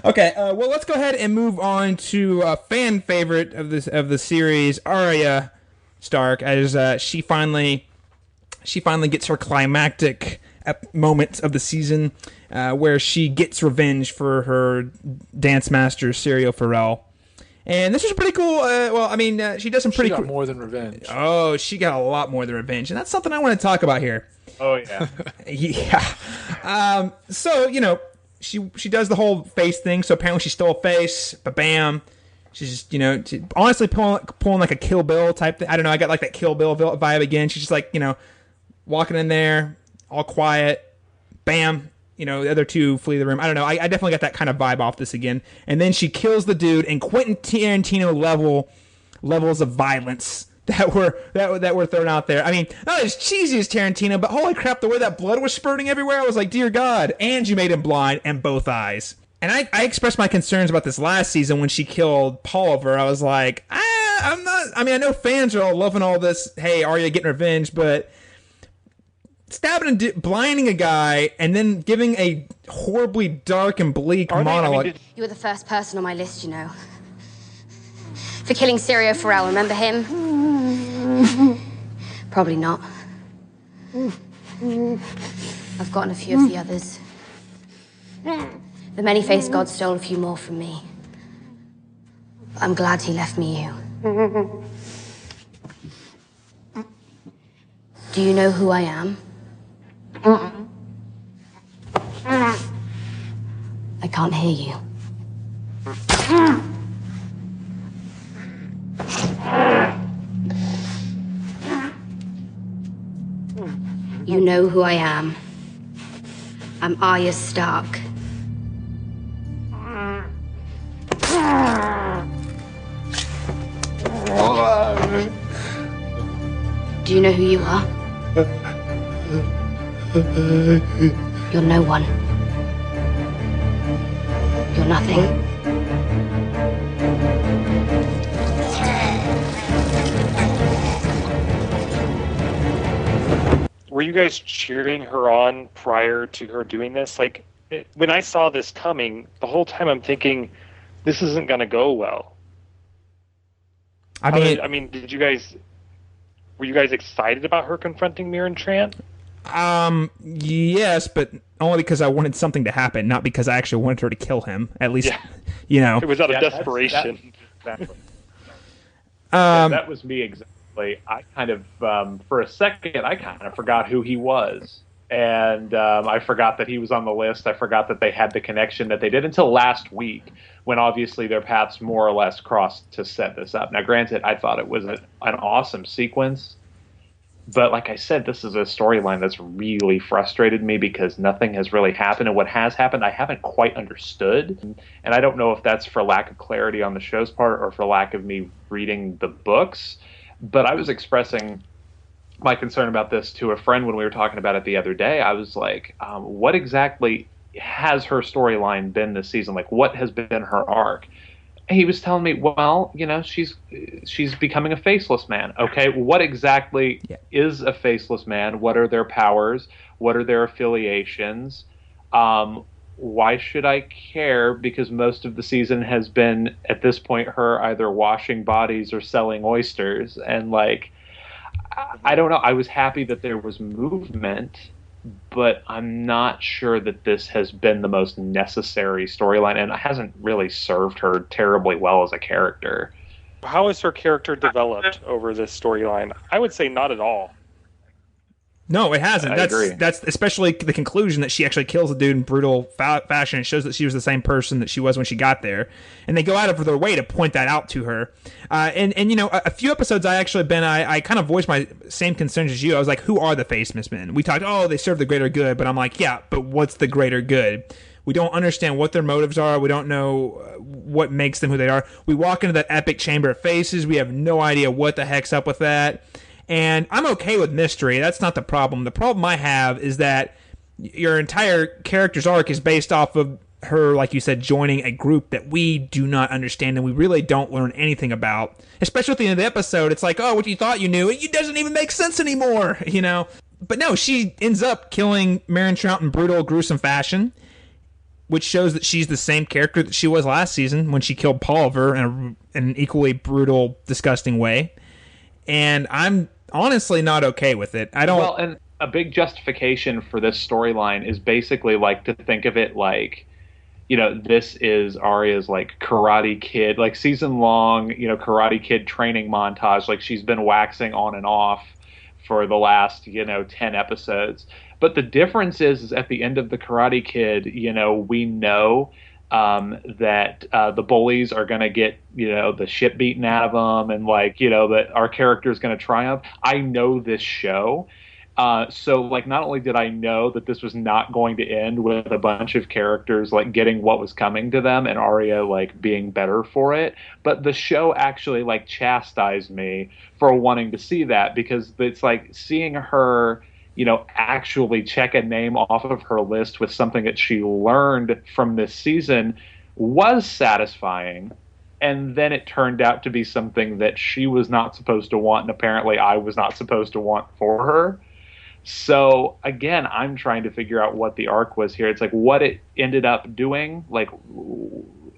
Okay, well, let's go ahead and move on to a fan favorite of the series, Arya Stark, as she finally gets her climactic moment of the season, where she gets revenge for her dance master Syrio Forel, And this was pretty cool. She does some pretty
She got
cool.
more than revenge.
Oh, she got a lot more than revenge, and that's something I want to talk about here.
Oh yeah.
Yeah. So she does the whole face thing. So apparently she stole a face. But bam. She's just, honestly pulling like a Kill Bill type thing. I don't know. I got like that Kill Bill vibe again. She's just like, walking in there, all quiet. Bam. The other two flee the room. I don't know. I definitely got that kind of vibe off this again. And then she kills the dude in Quentin Tarantino levels of violence that were thrown out there. I mean, not as cheesy as Tarantino, but holy crap, the way that blood was spurting everywhere, I was like, dear God. And you made him blind and both eyes. And I expressed my concerns about this last season when she killed Pulliver. I was like, I know fans are all loving all this, hey, Arya getting revenge, but stabbing and blinding a guy and then giving a horribly dark and bleak monologue.
You were the first person on my list, for killing Syrio Farrell, remember him? Probably not. I've gotten a few of the others. The many-faced god stole a few more from me. I'm glad he left me you. Do you know who I am? I can't hear you. You know who I am. I'm Arya Stark. Do you know who you are? You're no one. You're nothing.
Were you guys cheering her on prior to her doing this? Like, when I saw this coming, the whole time I'm thinking, this isn't going to go well. Did you guys... Were you guys excited about her confronting Mirren Tran?
Yes, but only because I wanted something to happen, not because I actually wanted her to kill him. At least,
It was out of desperation.
Exactly. That was me exactly. I kind of, for a second, I kind of forgot who he was. And I forgot that he was on the list. I forgot that they had the connection that they did until last week, when obviously their paths more or less crossed to set this up. Now, granted, I thought it was an awesome sequence. But like I said, this is a storyline that's really frustrated me because nothing has really happened. And what has happened, I haven't quite understood. And I don't know if that's for lack of clarity on the show's part or for lack of me reading the books. But I was expressing my concern about this to a friend when we were talking about it the other day. I was like, what exactly has her storyline been this season? Like, what has been her arc? And he was telling me, well, she's becoming a faceless man. Okay, what exactly is a faceless man? What are their powers? What are their affiliations? Why should I care? Because most of the season has been, at this point, her either washing bodies or selling oysters. And, like, I don't know. I was happy that there was movement, but I'm not sure that this has been the most necessary storyline, and it hasn't really served her terribly well as a character.
How has her character developed over this storyline? I would say not at all.
No, it hasn't.
I agree.
That's especially the conclusion that she actually kills a dude in brutal fashion. It shows that she was the same person that she was when she got there, and they go out of their way to point that out to her. And a few episodes I kind of voiced my same concerns as you. I was like, who are the faceless men? We talked, they serve the greater good, but I'm like, yeah, but what's the greater good? We don't understand what their motives are. We don't know what makes them who they are. We walk into that epic chamber of faces. We have no idea what the heck's up with that. And I'm okay with mystery. That's not the problem. The problem I have is that your entire character's arc is based off of her, like you said, joining a group that we do not understand and we really don't learn anything about. Especially at the end of the episode, it's like, oh, what you thought you knew, it doesn't even make sense anymore, But no, she ends up killing Mirren Trout in brutal, gruesome fashion, which shows that she's the same character that she was last season when she killed Pulliver in an equally brutal, disgusting way. And I'm honestly not okay with it. I don't.
Well, and a big justification for this storyline is basically like to think of it like this is Arya's like Karate Kid, like season long, Karate Kid training montage. Like she's been waxing on and off for the last, 10 episodes. But the difference is at the end of the Karate Kid, we know that the bullies are going to get, the shit beaten out of them, and that our character is going to triumph. I know this show. So like, not only did I know that this was not going to end with a bunch of characters like getting what was coming to them and Arya like being better for it, but the show actually like chastised me for wanting to see that, because it's like seeing her, actually check a name off of her list with something that she learned from this season was satisfying. And then it turned out to be something that she was not supposed to want, and apparently I was not supposed to want for her. So again, I'm trying to figure out what the arc was here. It's like what it ended up doing. Like,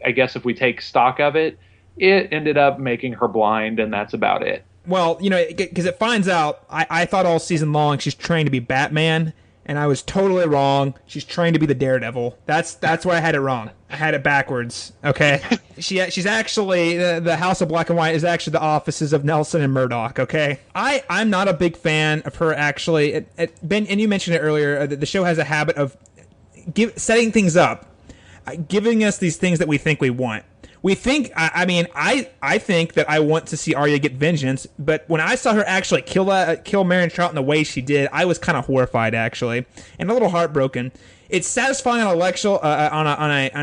I guess if we take stock of it, it ended up making her blind, and that's about it.
Well, because it finds out, I thought all season long she's trained to be Batman, and I was totally wrong. She's trained to be the Daredevil. That's where I had it wrong. I had it backwards. Okay, she's actually the House of Black and White is actually the offices of Nelson and Murdoch. Okay, I'm not a big fan of her actually. Ben, and you mentioned it earlier. The show has a habit of setting things up, giving us these things that we think we want. We think, I think that I want to see Arya get vengeance, but when I saw her actually kill Meryn Trout in the way she did, I was kind of horrified, actually, and a little heartbroken. It's satisfying on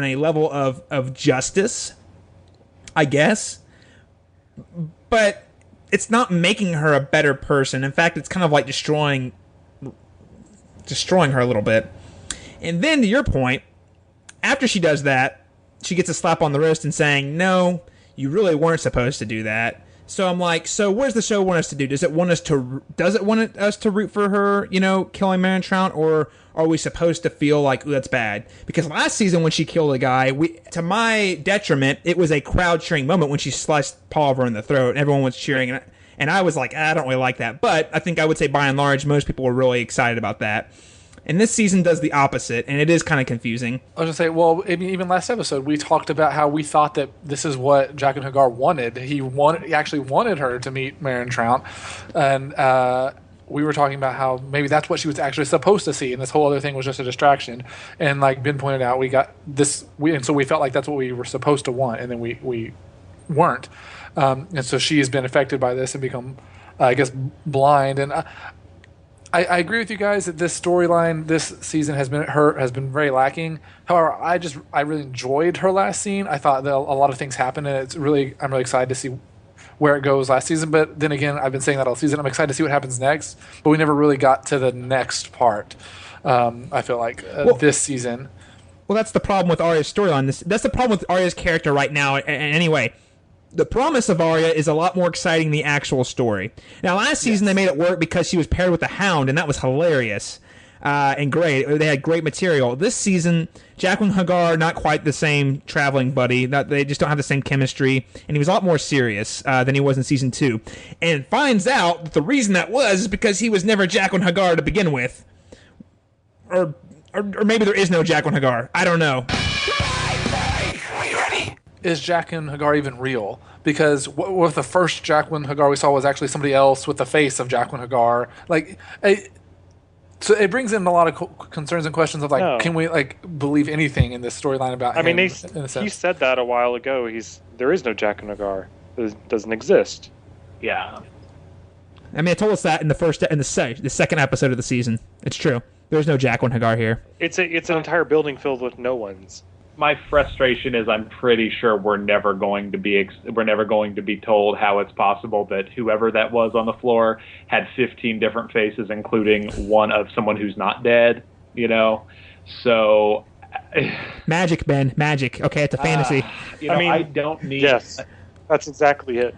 a level of justice, I guess, but it's not making her a better person. In fact, it's kind of like destroying her a little bit. And then, to your point, after she does that, she gets a slap on the wrist and saying, no, you really weren't supposed to do that. So I'm like, so what does the show want us to do? Does it want us to root for her, killing Meryn Trout, or are we supposed to feel like, ooh, that's bad? Because last season when she killed a guy, to my detriment, it was a crowd cheering moment when she sliced Palmer in the throat and everyone was cheering. And I was like, I don't really like that. But I think I would say by and large, most people were really excited about that. And this season does the opposite, and it is kind of confusing.
I was going to say, well, even last episode, we talked about how we thought that this is what Jaqen H'ghar wanted. He actually wanted her to meet Meryn Trout, and we were talking about how maybe that's what she was actually supposed to see, and this whole other thing was just a distraction. And like Ben pointed out, we got this, and so we felt like that's what we were supposed to want, and then we weren't. And so she has been affected by this and become, I guess, blind. And I agree with you guys that this storyline this season has been very lacking. However, I really enjoyed her last scene. I thought that a lot of things happened, and I'm really excited to see where it goes last season. But then again, I've been saying that all season. I'm excited to see what happens next, but we never really got to the next part. I feel like this season.
Well, that's the problem with Arya's storyline. That's the problem with Arya's character right now. Anyway. The promise of Arya is a lot more exciting than the actual story. Now, last season they made it work because she was paired with the Hound, and that was hilarious and great. They had great material. This season, Jaqen H'ghar, not quite the same traveling buddy. They just don't have the same chemistry, and he was a lot more serious than he was in season 2. And finds out that the reason that was is because he was never Jaqen H'ghar to begin with. Or maybe there is no Jaqen H'ghar. I don't know.
Is Jaqen H'ghar even real? Because what the first Jaqen H'ghar we saw was actually somebody else with the face of Jaqen H'ghar. So it brings in a lot of concerns and questions of can we believe anything in this storyline about him?
He said that a while ago. There is no Jaqen H'ghar. It doesn't exist.
Yeah.
I told us that in the second episode of the season. It's true. There's no Jaqen H'ghar here.
It's an entire building filled with no ones.
My frustration is I'm pretty sure we're never going to be told how it's possible that whoever that was on the floor had 15 different faces, including one of someone who's not dead. So
magic, Ben, magic. Okay, it's a fantasy.
I don't need.
Yes, that's exactly it.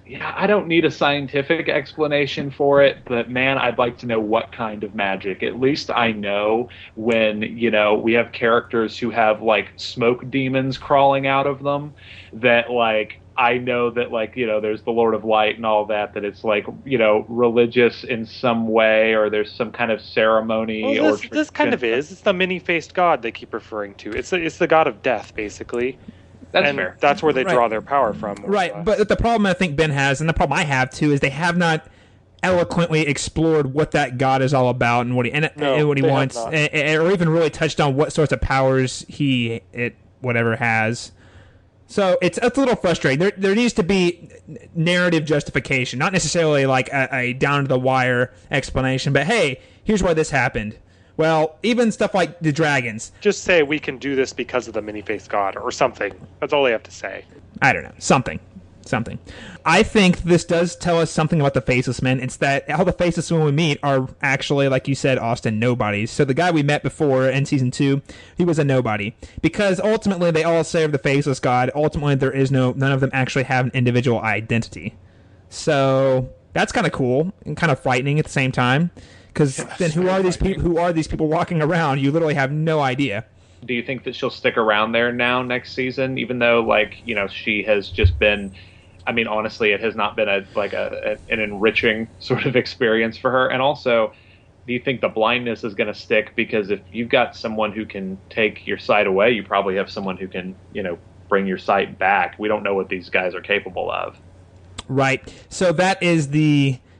Yeah, I don't need a scientific explanation for it, but man, I'd like to know what kind of magic. At least I know when, we have characters who have smoke demons crawling out of them that I know that, like, there's the Lord of Light and all that it's like, religious in some way, or there's some kind of ceremony.
Well, this kind of is. It's the many-faced god they keep referring to. It's the god of death, basically.
That's fair.
That's where they draw their power from.
Right, but the problem I think Ben has, and the problem I have too, is they have not eloquently explored what that god is all about and what he wants, or even really touched on what sorts of powers whatever has. So it's a little frustrating. There needs to be narrative justification, not necessarily like a down-to-the-wire explanation, but hey, here's why this happened. Well, even stuff like the dragons.
Just say we can do this because of the many-faced god or something. That's all they have to say.
I don't know. Something. I think this does tell us something about the Faceless Men. It's that all the Faceless Men we meet are actually, like you said, Austin, nobodies. So the guy we met before in Season 2, he was a nobody. Because ultimately they all serve the Faceless God. Ultimately none of them actually have an individual identity. So that's kind of cool and kind of frightening at the same time. Because then who are these people walking around? You literally have no idea.
Do you think that she'll stick around there now next season, even though, like, she has just been... I mean, honestly, it has not been an enriching sort of experience for her. And also, do you think the blindness is going to stick? Because if you've got someone who can take your sight away, you probably have someone who can, bring your sight back. We don't know what these guys are capable of.
Right. So that is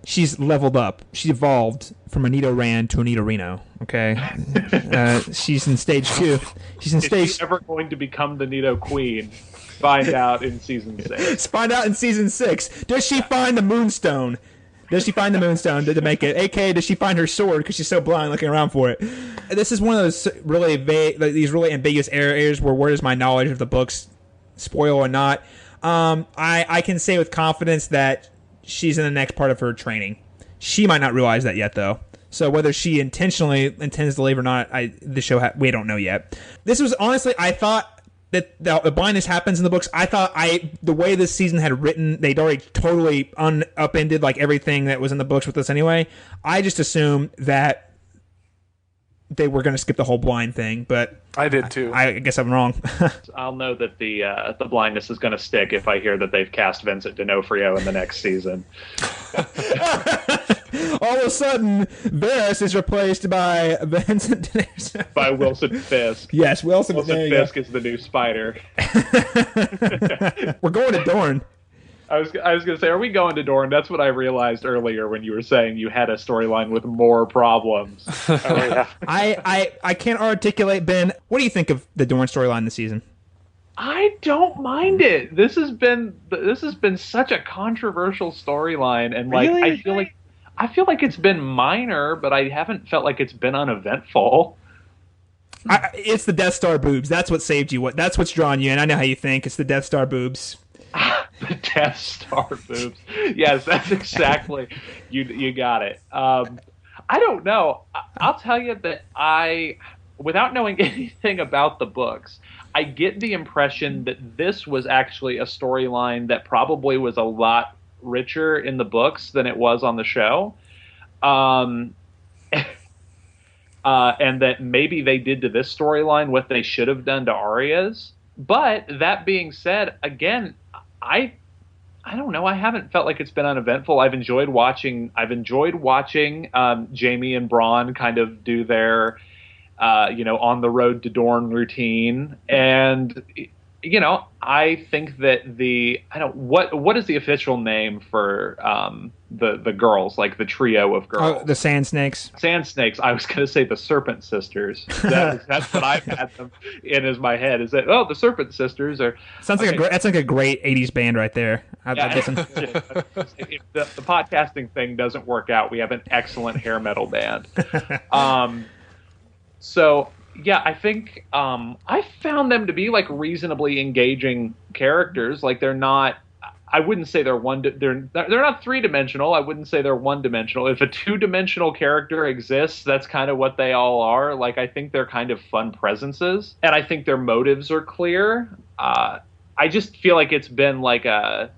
she's leveled up. She evolved from a Nito Rand to a Nito Reno. Okay. She's in stage 2.
Is she ever going to become the Nito Queen? Find out in season 6.
Find out in season 6. Does she find the Moonstone? To make it? AK, does she find her sword because she's so blind looking around for it? This is one of those really vague, these really ambiguous areas where does my knowledge of the books spoil or not? I can say with confidence that she's in the next part of her training. She might not realize that yet, though. So whether she intentionally intends to leave or not, we don't know yet. This was honestly, I thought that the blindness happens in the books. I thought the way this season had written, they'd already totally upended like everything that was in the books with this anyway. I just assumed that they were going to skip the whole blind thing, but
I did too.
I guess I'm wrong.
I'll know that the blindness is going to stick if I hear that they've cast Vincent D'Onofrio in the next season.
All of a sudden, Varys is replaced by Vincent D'Onofrio.
By Wilson Fisk.
Yes, Wilson
Fisk is the new Spider.
We're going to Dorne.
I was going to say, are we going to Dorne? That's what I realized earlier when you were saying you had a storyline with more problems.
Oh, yeah.
I can't articulate, Ben. What do you think of the Dorne storyline this season?
I don't mind it. This has been such a controversial storyline, and like
really?
I feel like it's been minor, but I haven't felt like it's been uneventful.
It's the Death Star boobs. That's what saved you. That's what's drawn you in. I know how you think. It's the Death Star boobs.
The Death Star boobs. Yes, that's exactly. You got it. I don't know. I'll tell you that without knowing anything about the books, I get the impression that this was actually a storyline that probably was a lot richer in the books than it was on the show. And that maybe they did to this storyline what they should have done to Arya's. But that being said, again, I don't know. I haven't felt like it's been uneventful. I've enjoyed watching Jaime and Bronn kind of do their, on the road to Dorne routine. And, I think that what is the official name for the girls, like the trio of girls?
Oh, the Sand Snakes.
Sand Snakes. I was going to say the Serpent Sisters. That's what I've had them in as my head. Is that the Serpent Sisters are?
Sounds like that's like a great '80s band right there.
If the podcasting thing doesn't work out, we have an excellent hair metal band. So. Yeah, I think I found them to be like reasonably engaging characters. Like they're not. I wouldn't say they're not 3-dimensional. I wouldn't say they're 1-dimensional. If a 2-dimensional character exists, that's kind of what they all are. Like I think they're kind of fun presences, and I think their motives are clear. I just feel like it's been like I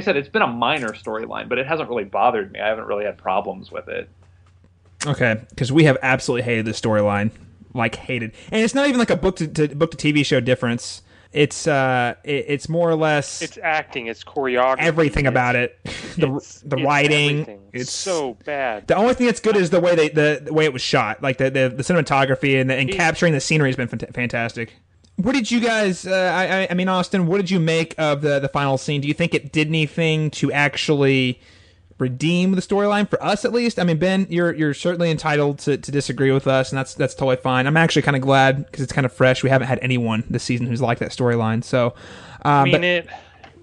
said, it's been a minor storyline, but it hasn't really bothered me. I haven't really had problems with it.
Okay, because we have absolutely hated this storyline. Like hated, and it's not even like a book to TV show difference. It's more or less
It's acting, it's choreography,
everything about it. The writing,
everything.
it's
so bad.
The only thing that's good is the way the way it was shot, like the cinematography and capturing the scenery has been fantastic. What did you guys? I mean, Austin, what did you make of the final scene? Do you think it did anything to actually redeem the storyline for us, at least? I mean, Ben, you're certainly entitled to disagree with us, and that's totally fine. I'm actually kind of glad because it's kind of fresh. We haven't had anyone this season who's like that storyline. So,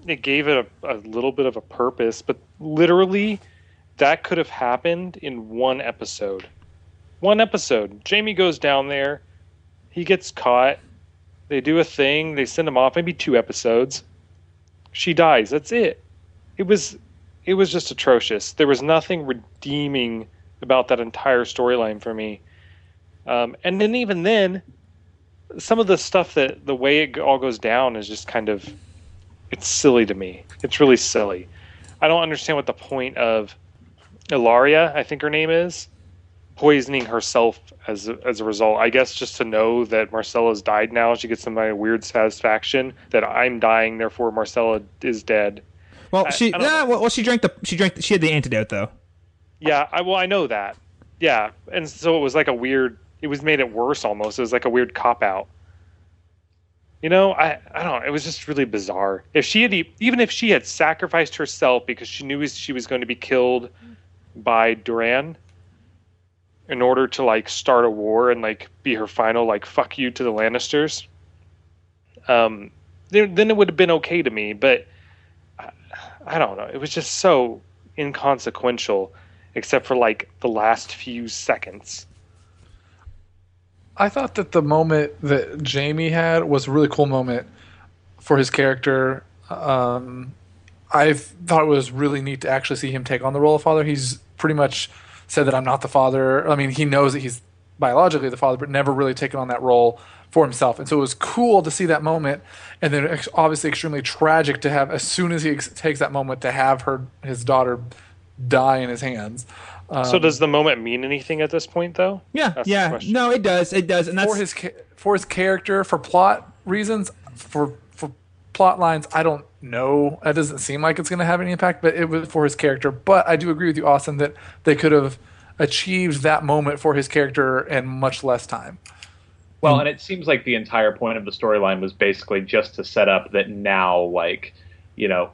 it gave it a little bit of a purpose, but literally that could have happened in one episode. One episode. Jaime goes down there, he gets caught. They do a thing. They send him off. Maybe 2 episodes. She dies. That's it. It was just atrocious. There was nothing redeeming about that entire storyline for me. And then even then, some of the stuff that the way it all goes down is just kind of, it's silly to me. It's really silly. I don't understand what the point of Ilaria, I think her name is, poisoning herself as a result. I guess just to know that Marcella's died now, she gets some kind of weird satisfaction that I'm dying, therefore Marcella is dead.
Well, she had the antidote though.
Yeah, I know that. Yeah, and so it was like it was made it worse almost. It was like a weird cop out. I don't know. It was just really bizarre. If she had even if she had sacrificed herself because she knew she was going to be killed by Duran in order to like start a war and like be her final like fuck you to the Lannisters, then it would have been okay to me. But I don't know. It was just so inconsequential, except for like the last few seconds.
I thought that the moment that Jaime had was a really cool moment for his character. I thought it was really neat to actually see him take on the role of father. He's pretty much said that I'm not the father. I mean, he knows that he's biologically the father, but never really taken on that role for himself. And so it was cool to see that moment, and then obviously extremely tragic to have, as soon as he takes that moment, to have his daughter die in his hands.
So does the moment mean anything at this point, though?
Yeah. No, it does. It does, and that's
for his character, for plot reasons, for plot lines. I don't know. That doesn't seem like it's going to have any impact, but it was for his character. But I do agree with you, Austin, that they could have achieved that moment for his character in much less time.
Well, and it seems like the entire point of the storyline was basically just to set up that now, like,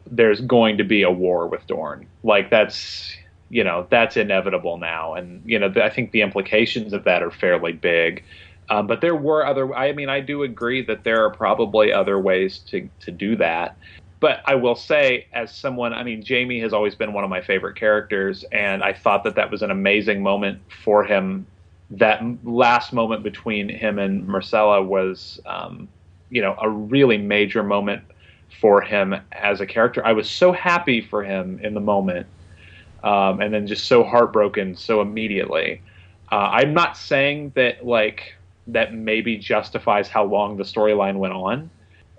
there's going to be a war with Dorne. Like, that's inevitable now. And, I think the implications of that are fairly big. But there were I do agree that there are probably other ways to do that. But I will say, as someone, Jaime has always been one of my favorite characters, and I thought that was an amazing moment for him. That last moment between him and Marcella was, a really major moment for him as a character. I was so happy for him in the moment, and then just so heartbroken so immediately. I'm not saying that, that maybe justifies how long the storyline went on.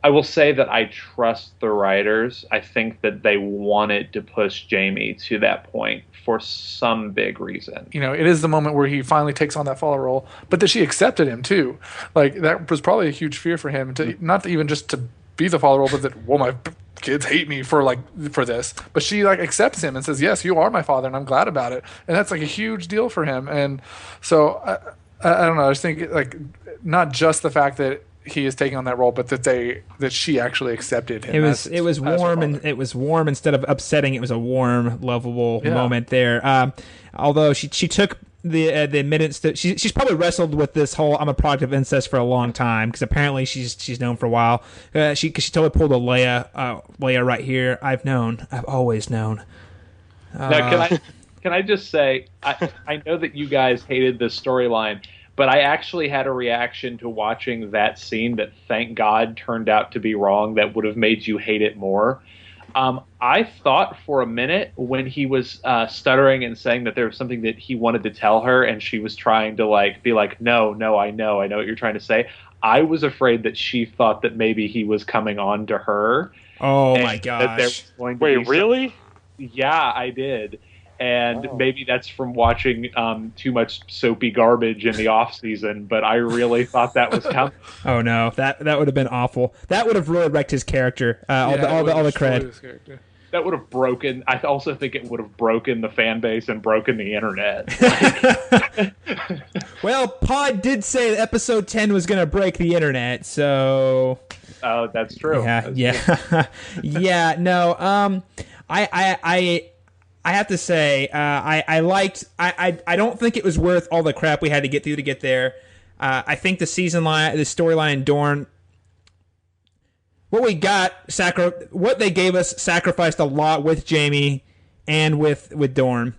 I will say that I trust the writers. I think that they wanted to push Jaime to that point for some big reason.
It is the moment where he finally takes on that father role, but that she accepted him too. Like, that was probably a huge fear for him to not even just to be the father role, but that, well, my kids hate me for this. But she accepts him and says, yes, you are my father, and I'm glad about it. And that's a huge deal for him. And so I don't know. I just think not just the fact that he is taking on that role, but that she actually accepted him.
It was warm, and it was warm instead of upsetting. It was a warm, lovable moment there. Although she took the admittance that she's probably wrestled with this whole "I'm a product of incest" for a long time, because apparently she's known for a while. She totally pulled a Leia right here. I've always known.
Now, can I just say, I know that you guys hated this storyline, but I actually had a reaction to watching that scene that, thank God, turned out to be wrong, that would have made you hate it more. I thought for a minute when he was stuttering and saying that there was something that he wanted to tell her, and she was trying to be like, no, I know what you're trying to say. I was afraid that she thought that maybe he was coming on to her.
Oh my gosh!
Wait, really?
Yeah, I did. And maybe that's from watching too much soapy garbage in the off season, but I really thought that was coming.
Oh no, that would have been awful. That would have really wrecked his character. All the cred.
That would have broken. I also think it would have broken the fan base and broken the internet.
Well, Pod did say that episode 10 was going to break the internet, so.
Oh, that's true.
Yeah. No. I have to say, I liked. I don't think it was worth all the crap we had to get through to get there. I think the storyline in Dorne. What we got, what they gave us sacrificed a lot with Jaime and with Dorne.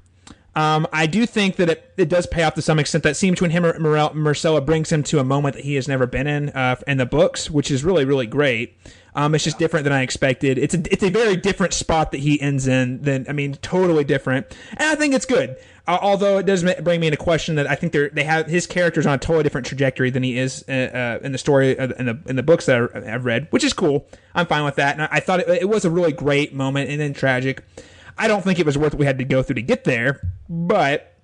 I do think that it does pay off to some extent. That scene between him and Marcella brings him to a moment that he has never been in the books, which is really, really great. It's just different than I expected. It's a very different spot that he ends in totally different. And I think it's good. Although it does bring me into question that I think they have his character's on a totally different trajectory than he is in the story in the books that I've read, which is cool. I'm fine with that. And I thought it was a really great moment and then tragic. I don't think it was worth what we had to go through to get there, but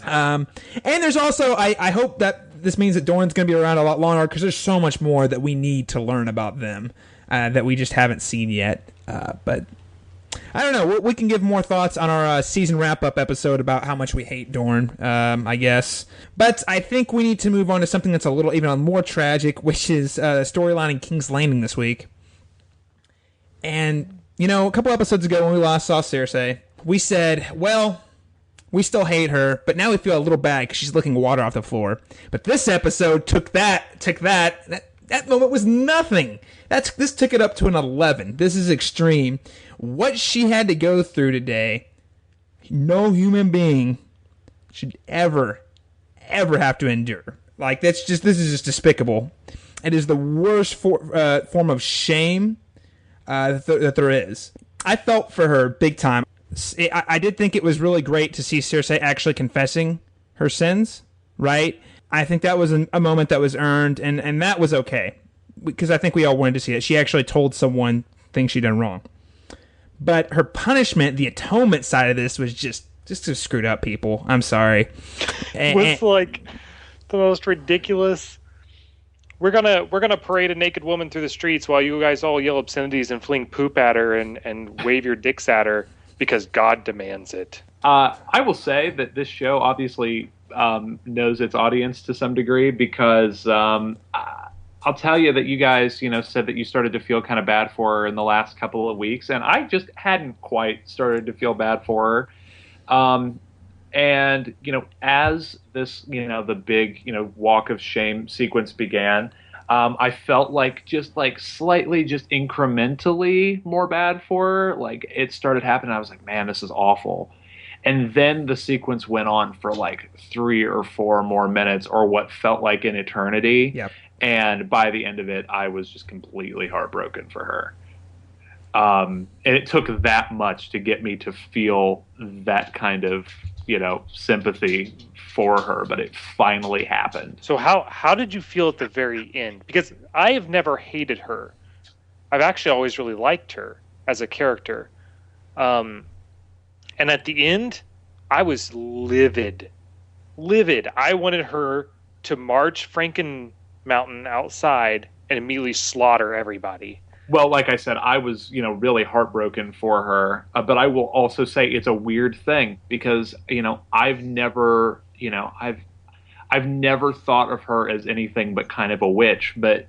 and there's also I hope that this means that Dorne's going to be around a lot longer because there's so much more that we need to learn about them that we just haven't seen yet. But I don't know. We can give more thoughts on our season wrap-up episode about how much we hate Dorne, I guess. But I think we need to move on to something that's a little even more tragic, which is the storyline in King's Landing this week. And, a couple episodes ago when we last saw Cersei, we said, well, we still hate her, but now we feel a little bad because she's licking water off the floor. But this episode took that moment was nothing. This took it up to an 11. This is extreme. What she had to go through today, no human being should ever have to endure. Like, this is just despicable. It is the worst form of shame that there is. I felt for her big time. I did think it was really great to see Cersei actually confessing her sins, right? I think that was a moment that was earned, and that was okay. Because I think we all wanted to see it. She actually told someone things she'd done wrong. But her punishment, the atonement side of this, was just screwed up, people. I'm sorry.
It was like the most ridiculous. We're gonna parade a naked woman through the streets while you guys all yell obscenities and fling poop at her and wave your dicks at her because God demands it.
I will say that this show obviously knows its audience to some degree because I'll tell you that you guys, said that you started to feel kind of bad for her in the last couple of weeks, and I just hadn't quite started to feel bad for her. And, as this, the big, walk of shame sequence began, I felt slightly, just incrementally more bad for her. Like, it started happening. I was like, man, this is awful. And then the sequence went on for 3 or 4 more minutes, or what felt like an eternity.
Yep.
And by the end of it, I was just completely heartbroken for her. And it took that much to get me to feel that kind of, sympathy for her, but it finally happened.
So how did you feel at the very end? Because I have never hated her. I've actually always really liked her as a character. And at the end, I was livid. I wanted her to march Franken Mountain outside and immediately slaughter everybody.
Well, like I said, I was, really heartbroken for her. But I will also say it's a weird thing because, I've never thought of her as anything but kind of a witch. But,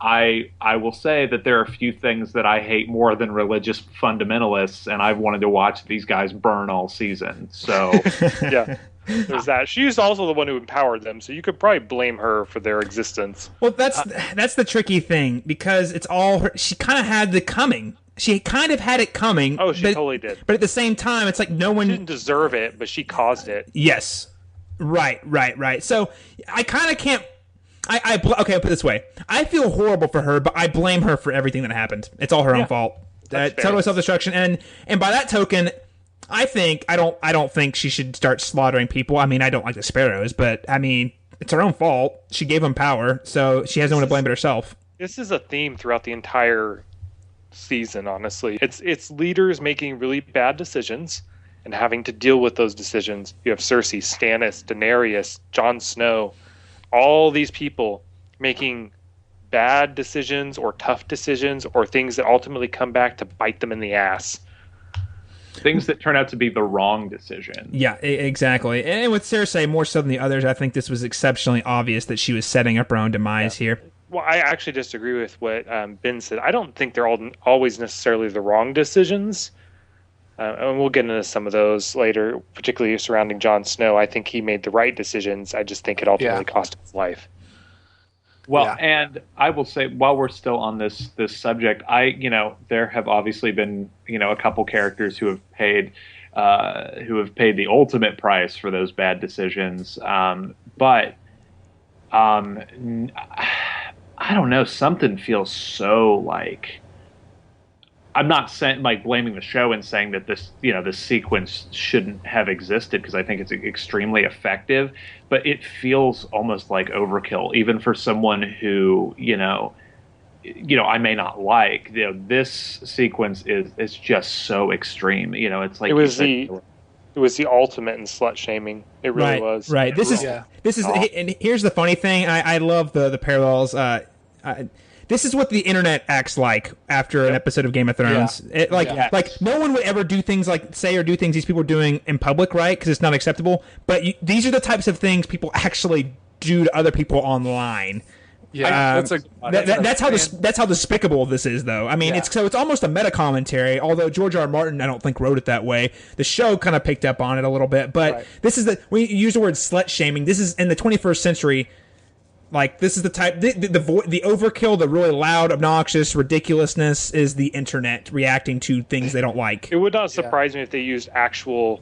I will say that there are a few things that I hate more than religious fundamentalists, and I've wanted to watch these guys burn all season. So,
yeah. There's that. She's also the one who empowered them, so you could probably blame her for their existence.
Well, that's the tricky thing because it's all her. She kind of had the coming. She kind of had it coming.
Oh, she totally did.
But at the same time, it's like no one
she didn't deserve it, but she caused it.
Yes, right. So I kind of can't. Okay, I'll put it this way. I feel horrible for her, but I blame her for everything that happened. It's all her own fault. Total self-destruction, and by that token. I don't think she should start slaughtering people. I mean, I don't like the sparrows, but I mean, it's her own fault. She gave them power, so she has no one to blame but herself.
This is a theme throughout the entire season, honestly. It's leaders making really bad decisions and having to deal with those decisions. You have Cersei, Stannis, Daenerys, Jon Snow, all these people making bad decisions or tough decisions or things that ultimately come back to bite them in the ass.
Things that turn out to be the wrong decision.
Yeah, exactly. And with Cersei, more so than the others, I think this was exceptionally obvious that she was setting up her own demise here.
Well, I actually disagree with what Ben said. I don't think they're always necessarily the wrong decisions. And we'll get into some of those later, particularly surrounding Jon Snow. I think he made the right decisions. I just think it ultimately cost him his life.
Well, and I will say, while we're still on this subject, there have obviously been, a couple characters who have paid the ultimate price for those bad decisions. But I don't know, something feels so like, I'm not saying like blaming the show and saying that this sequence shouldn't have existed, because I think it's extremely effective, but it feels almost like overkill, even for someone who, I may not like. This sequence is just so extreme. It's like
it was the ultimate in slut shaming. It really was.
Right. This is, and here's the funny thing. I love the parallels. This is what the internet acts like after an episode of Game of Thrones. Yeah. Like no one would ever do things like say or do things these people are doing in public, right? Because it's not acceptable. But these are the types of things people actually do to other people online.
Yeah,
that's how despicable this is, though. I mean, it's almost a meta commentary. Although George R. R. Martin, I don't think wrote it that way. The show kind of picked up on it a little bit, but this is when you use the word slut shaming. This is in the 21st century. Like, this is the type, the overkill, the really loud, obnoxious ridiculousness is the internet reacting to things they don't like.
It would not surprise me if they used actual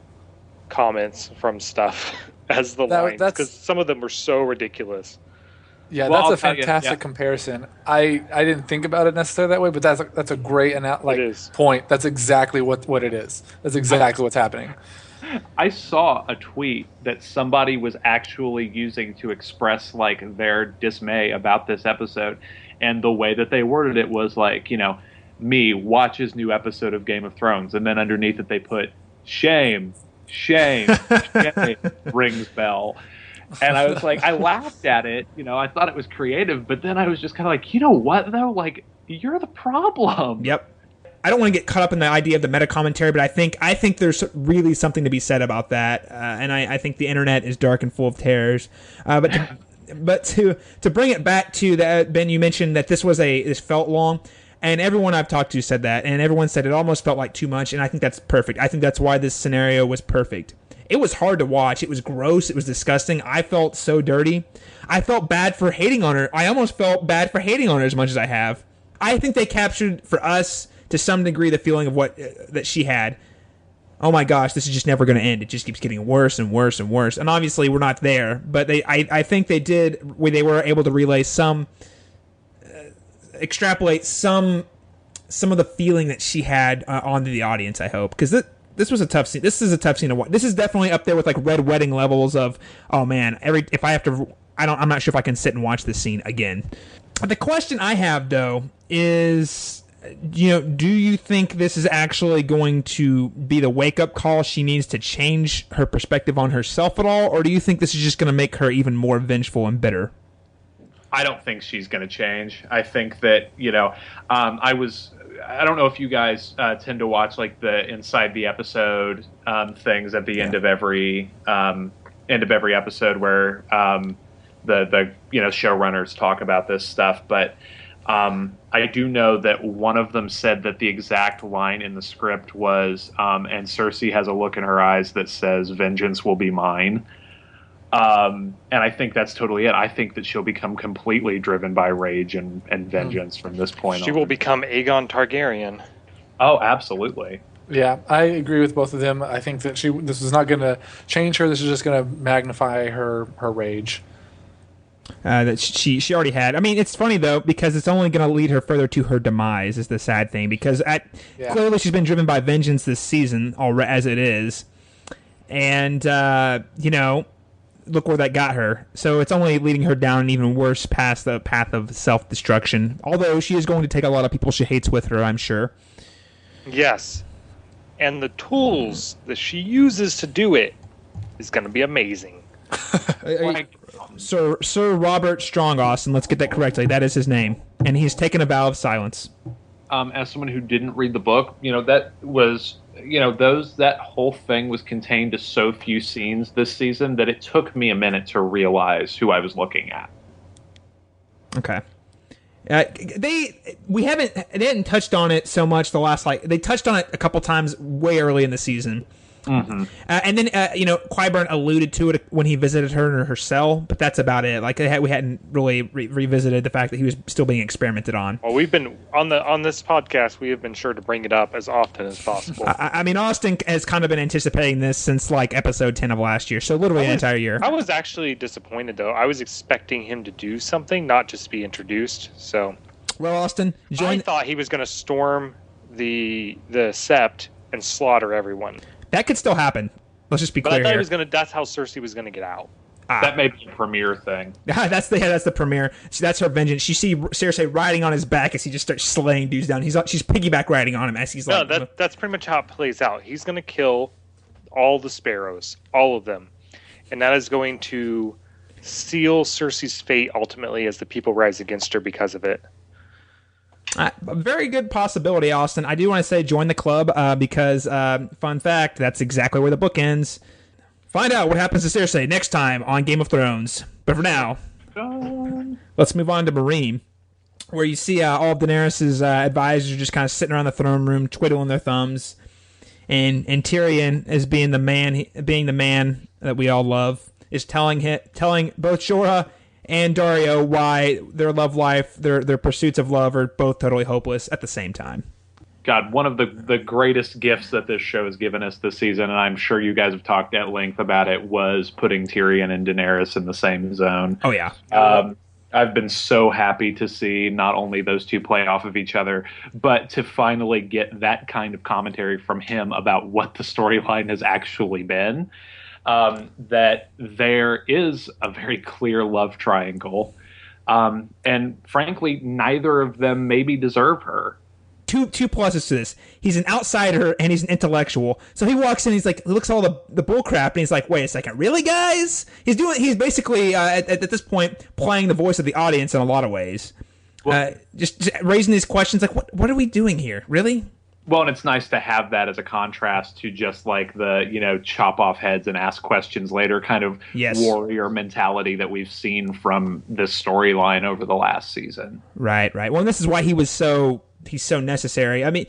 comments from stuff as the lines, because some of them were so ridiculous.
Yeah, that's a fantastic comparison. I didn't think about it necessarily that way, but that's a great point. That's exactly what it is. That's exactly what's happening.
I saw a tweet that somebody was actually using to express like their dismay about this episode, and the way that they worded it was like, me watches new episode of Game of Thrones, and then underneath it they put shame, rings bell. And I was like, I laughed at it, I thought it was creative, but then I was just kind of like, you know what though, like, you're the problem.
Yep. I don't want to get caught up in the idea of the meta commentary, but I think there's really something to be said about that, and I think the internet is dark and full of terrors. But to bring it back to that, Ben, you mentioned that this felt long, and everyone I've talked to said that, and everyone said it almost felt like too much, and I think that's perfect. I think that's why this scenario was perfect. It was hard to watch. It was gross. It was disgusting. I felt so dirty. I felt bad for hating on her. I almost felt bad for hating on her as much as I have. I think they captured for us, to some degree, the feeling of what that she had. Oh my gosh, this is just never going to end. It just keeps getting worse and worse and worse. And obviously, we're not there, but I think they were able to relay extrapolate some of the feeling that she had onto the audience. I hope, because this was a tough scene. This is a tough scene to watch. This is definitely up there with like Red Wedding levels of, oh man, I'm not sure if I can sit and watch this scene again. The question I have though is, do you think this is actually going to be the wake-up call she needs to change her perspective on herself at all, or do you think this is just going to make her even more vengeful and bitter?
I don't think she's going to change. I think that, I don't know if you guys tend to watch like the inside the episode things at the end of every episode where the showrunners talk about this stuff, but I do know that one of them said that the exact line in the script was, and Cersei has a look in her eyes that says, "Vengeance will be mine." And I think that's totally it. I think that she'll become completely driven by rage and vengeance from this point on.
She will become Aegon Targaryen.
Oh, absolutely.
Yeah, I agree with both of them. I think that this is not going to change her. This is just going to magnify her rage.
That she already had. I mean, it's funny though, because it's only going to lead her further to her demise. Is the sad thing, because clearly she's been driven by vengeance this season, as it is, and look where that got her. So it's only leading her down an even worse past the path of self-destruction. Although she is going to take a lot of people she hates with her, I'm sure.
Yes. and the tools that she uses to do it is going to be amazing.
Sir Robert Strong, Austin, let's get that correctly. That is his name. And he's taken a vow of silence.
As someone who didn't read the book, that was, that whole thing was contained to so few scenes this season that it took me a minute to realize who I was looking at.
Okay. They hadn't touched on it so much the last, they touched on it a couple times way early in the season. Mm-hmm. And then, Qyburn alluded to it when he visited her in her cell, but that's about it. We hadn't really revisited the fact that he was still being experimented on.
Well, we've been on this podcast. We have been sure to bring it up as often as possible.
I mean, Austin has kind of been anticipating this since episode 10 of last year, so literally an entire year.
I was actually disappointed though. I was expecting him to do something, not just be introduced. So,
well, Austin,
I thought he was going to storm the sept and slaughter everyone.
That could still happen. Let's just be clear.
But I thought
here.
he was going to. That's how Cersei was going to get out.
That may be a premiere thing.
That's the premiere. That's her vengeance. She see Cersei riding on his back as he just starts slaying dudes down. She's piggyback riding on him as he's
that's pretty much how it plays out. He's going to kill all the sparrows, all of them, and that is going to seal Cersei's fate ultimately as the people rise against her because of it.
A very good possibility, Austin. I do want to say join the club because, fun fact, that's exactly where the book ends. Find out what happens to Cersei next time on Game of Thrones. But for now, let's move on to Meereen, where you see all of Daenerys' advisors just kind of sitting around the throne room, twiddling their thumbs, and Tyrion, as being the man that we all love, is telling both Jorah and Daario why their love life, their pursuits of love are both totally hopeless at the same time.
God, one of the greatest gifts that this show has given us this season, and I'm sure you guys have talked at length about it, was putting Tyrion and Daenerys in the same zone.
Oh, yeah.
I've been so happy to see not only those two play off of each other, but to finally get that kind of commentary from him about what the storyline has actually been. That there is a very clear love triangle. And frankly, neither of them maybe deserve her.
Two pluses to this. He's an outsider and he's an intellectual. So he walks in, he looks at all the bull crap, and he's like, wait a second, really, guys? He's basically, at this point, playing the voice of the audience in a lot of ways. Well, just raising these questions like, what are we doing here? Really?
Well, and it's nice to have that as a contrast to just the, chop off heads and ask questions later kind of warrior mentality that we've seen from this storyline over the last season.
Right. Well, and this is why he's so necessary. I mean,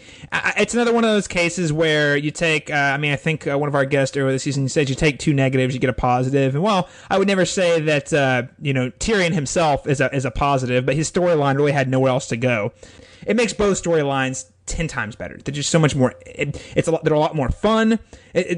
it's another one of those cases where you take, I think one of our guests earlier this season said you take two negatives, you get a positive. And well, I would never say that, Tyrion himself is a positive, but his storyline really had nowhere else to go. It makes both storylines 10 times better. They're just so much more. They're a lot more fun.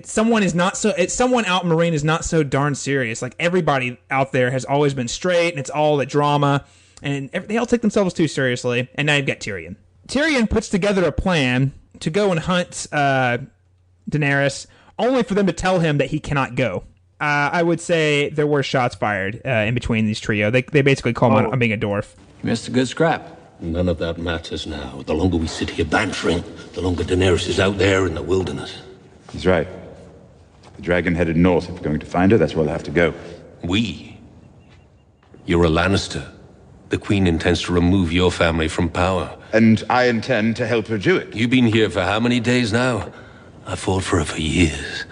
Someone out in Meereen is not so darn serious. Like everybody out there has always been straight, and it's all the drama, and they all take themselves too seriously. And now you've got Tyrion. Tyrion puts together a plan to go and hunt Daenerys, only for them to tell him that he cannot go. I would say there were shots fired in between these trio. They basically call him on being a dwarf.
You missed a good scrap.
None of that matters now. The longer we sit here bantering, the longer Daenerys is out there in the wilderness.
He's right. The dragon headed north. If we're going to find her, that's where we'll have to go.
We? You're a Lannister. The Queen intends to remove your family from power.
And I intend to help her do it.
You've been here for how many days now? I fought for her for years.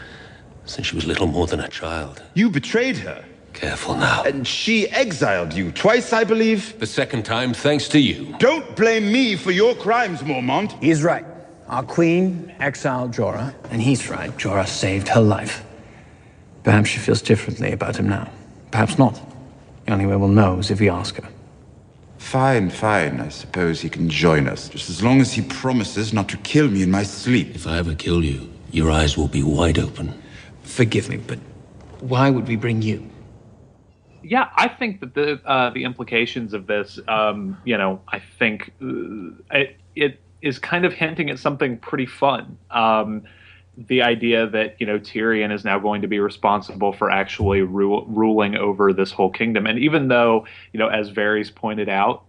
Since she was little more than a child.
You betrayed her.
Careful now.
And she exiled you twice, I believe.
The second time, thanks to you.
Don't blame me for your crimes, Mormont.
He's right. Our queen exiled Jorah, and he's right. Jorah saved her life. Perhaps she feels differently about him now. Perhaps not. The only way we'll know is if we ask her.
Fine. I suppose he can join us, just as long as he promises not to kill me in my sleep.
If I ever kill you, your eyes will be wide open.
Forgive me, but why would we bring you?
Yeah, I think that the implications of this, I think it is kind of hinting at something pretty fun. The idea that, Tyrion is now going to be responsible for actually ruling over this whole kingdom. And even though, as Varys pointed out,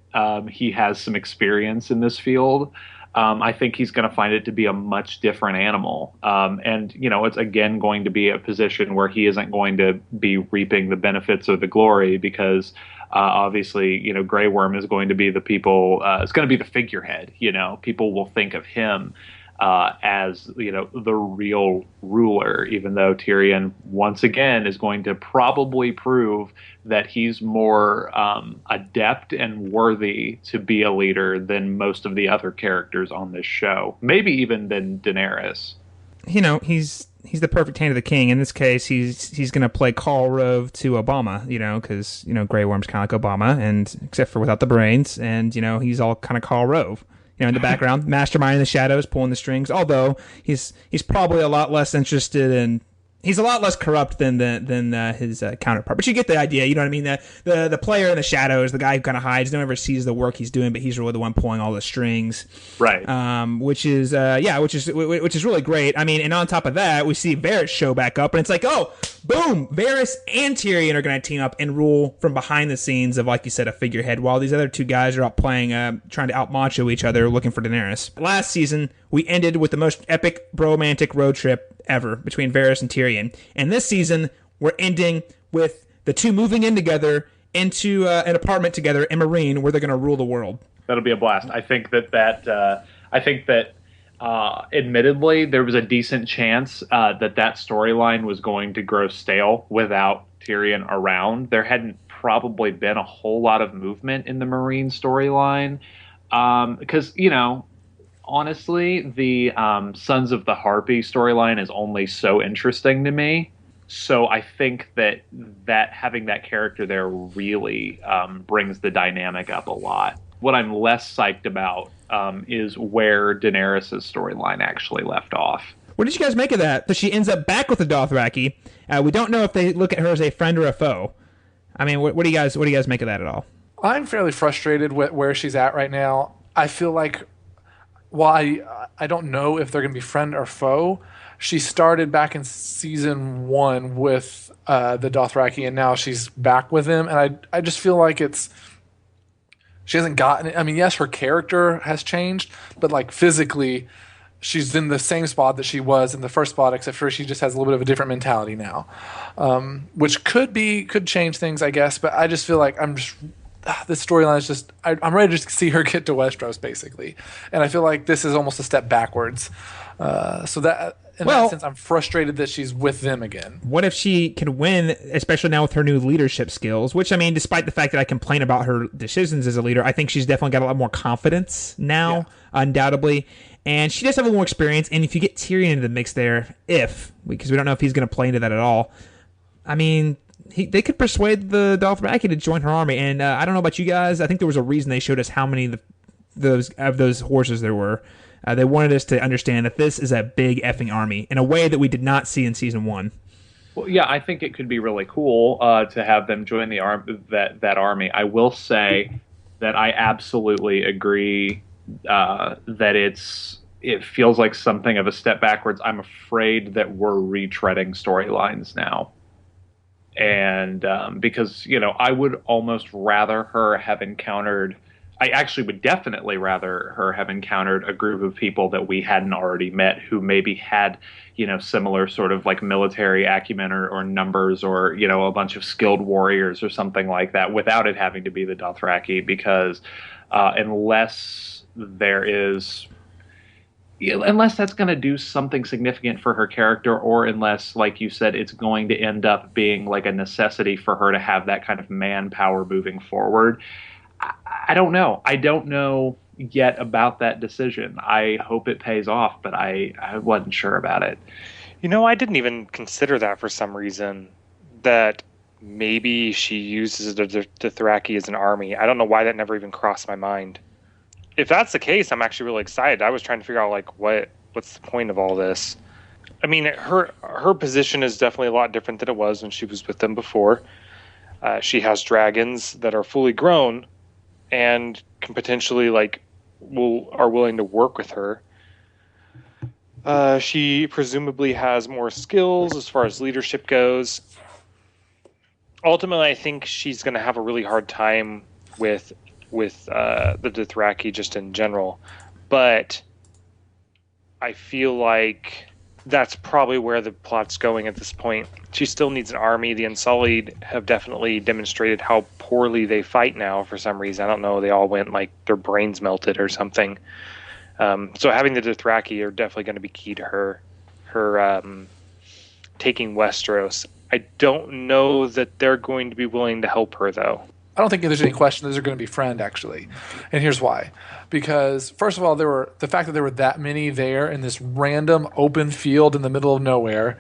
he has some experience in this field, I think he's going to find it to be a much different animal. And, it's again going to be a position where he isn't going to be reaping the benefits or the glory because obviously, Grey Worm is going to be it's going to be the figurehead. People will think of him as, the real ruler, even though Tyrion, once again, is going to probably prove that he's more adept and worthy to be a leader than most of the other characters on this show. Maybe even than Daenerys.
He's the perfect hand of the king. In this case, he's going to play Karl Rove to Obama, because, Grey Worm's kind of like Obama, and except for without the brains, and, he's all kind of Karl Rove. In the background, mastermind in the shadows, pulling the strings. Although he's probably a lot less interested in. He's a lot less corrupt than his counterpart. But you get the idea. You know what I mean? The player in the shadows, the guy who kind of hides, no one ever sees the work he's doing, but he's really the one pulling all the strings.
Right.
Which is really great. I mean, and on top of that, we see Varys show back up, and it's like, oh, boom! Varys and Tyrion are going to team up and rule from behind the scenes of, like you said, a figurehead, while these other two guys are out playing, trying to out macho each other, looking for Daenerys. Last season, we ended with the most epic romantic road trip ever between Varys and Tyrion. And this season, we're ending with the two moving in together into an apartment together in Marine, where they're going to rule the world.
That'll be a blast. I think that admittedly, there was a decent chance that storyline was going to grow stale without Tyrion around. There hadn't probably been a whole lot of movement in the Marine storyline because, honestly, the Sons of the Harpy storyline is only so interesting to me. So I think that having that character there really brings the dynamic up a lot. What I'm less psyched about is where Daenerys' storyline actually left off.
What did you guys make of that? So she ends up back with the Dothraki. We don't know if they look at her as a friend or a foe. I mean, what do you guys make of that at all?
I'm fairly frustrated with where she's at right now. I feel like, while I don't know if they're going to be friend or foe, she started back in season 1 with the Dothraki, and now she's back with them. And I just feel like she hasn't gotten it. I mean, yes, her character has changed, but like physically, she's in the same spot that she was in the first spot, except for she just has a little bit of a different mentality now, which could change things, I guess. But I just feel like this storyline is just, I'm ready to see her get to Westeros, basically. And I feel like this is almost a step backwards. So that, in that sense, I'm frustrated that she's with them again. What
if she can win, especially now with her new leadership skills, which, I mean, despite the fact that I complain about her decisions as a leader, I think she's definitely got a lot more confidence now, undoubtedly. And she does have a little more experience. And if you get Tyrion into the mix there, because we don't know if he's going to play into that at all, I mean, they could persuade the Dothraki to join her army. And I don't know about you guys. I think there was a reason they showed us how many of those horses there were. They wanted us to understand that this is a big effing army in a way that we did not see in season 1.
Well, yeah, I think it could be really cool to have them join the that army. I will say that I absolutely agree that it feels like something of a step backwards. I'm afraid that we're retreading storylines now. And because, I would almost rather her have encountered... I actually would definitely rather her have encountered a group of people that we hadn't already met who maybe had, similar sort of like military acumen or numbers or, a bunch of skilled warriors or something like that without it having to be the Dothraki, because unless that's going to do something significant for her character, or unless, like you said, it's going to end up being like a necessity for her to have that kind of manpower moving forward, I don't know. I don't know yet about that decision. I hope it pays off, but I wasn't sure about it.
I didn't even consider that for some reason, that maybe she uses the Dothraki as an army. I don't know why that never even crossed my mind. If that's the case, I'm actually really excited. I was trying to figure out what's the point of all this. I mean, her position is definitely a lot different than it was when she was with them before. She has dragons that are fully grown and can potentially are willing to work with her. She presumably has more skills as far as leadership goes. Ultimately, I think she's going to have a really hard time with the Dothraki just in general. but I feel like that's probably where the plot's going at this point. She still needs an army. The Unsullied have definitely demonstrated how poorly they fight now for some reason. I don't know. They all went like their brains melted or something. So having the Dothraki are definitely going to be key to her taking Westeros. I don't know that they're going to be willing to help her, though.
I don't think there's any question that they're going to be friend, actually. And here's why. Because, first of all, the fact that there were that many there in this random open field in the middle of nowhere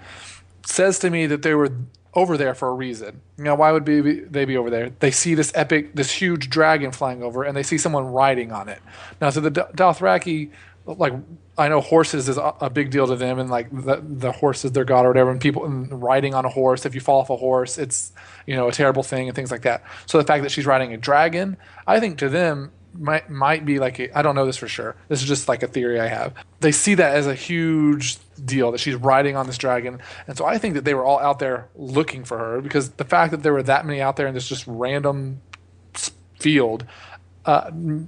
says to me that they were over there for a reason. You know, why would they be over there? They see this huge dragon flying over, and they see someone riding on it. Now, to the Dothraki, like, I know horses is a big deal to them, and like the horse is their god or whatever, and people riding on a horse, if you fall off a horse, it's, you know, a terrible thing and things like that. So the fact that she's riding a dragon, I think to them might be like I don't know this for sure. This is just like a theory I have. They see that as a huge deal that she's riding on this dragon, and so I think that they were all out there looking for her, because the fact that there were that many out there in this just random field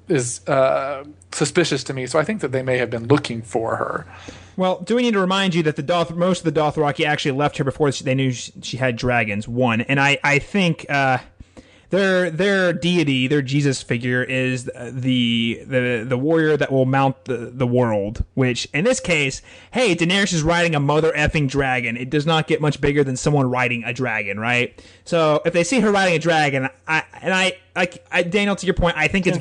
is suspicious to me. So I think that they may have been looking for her.
Well, do we need to remind you that most of the Dothraki actually left her before they knew she had dragons? One, and I think their deity, their Jesus figure, is the warrior that will mount the world. Which in this case, hey, Daenerys is riding a mother effing dragon. It does not get much bigger than someone riding a dragon, right? So if they see her riding a dragon, I Daniel, to your point, I think it's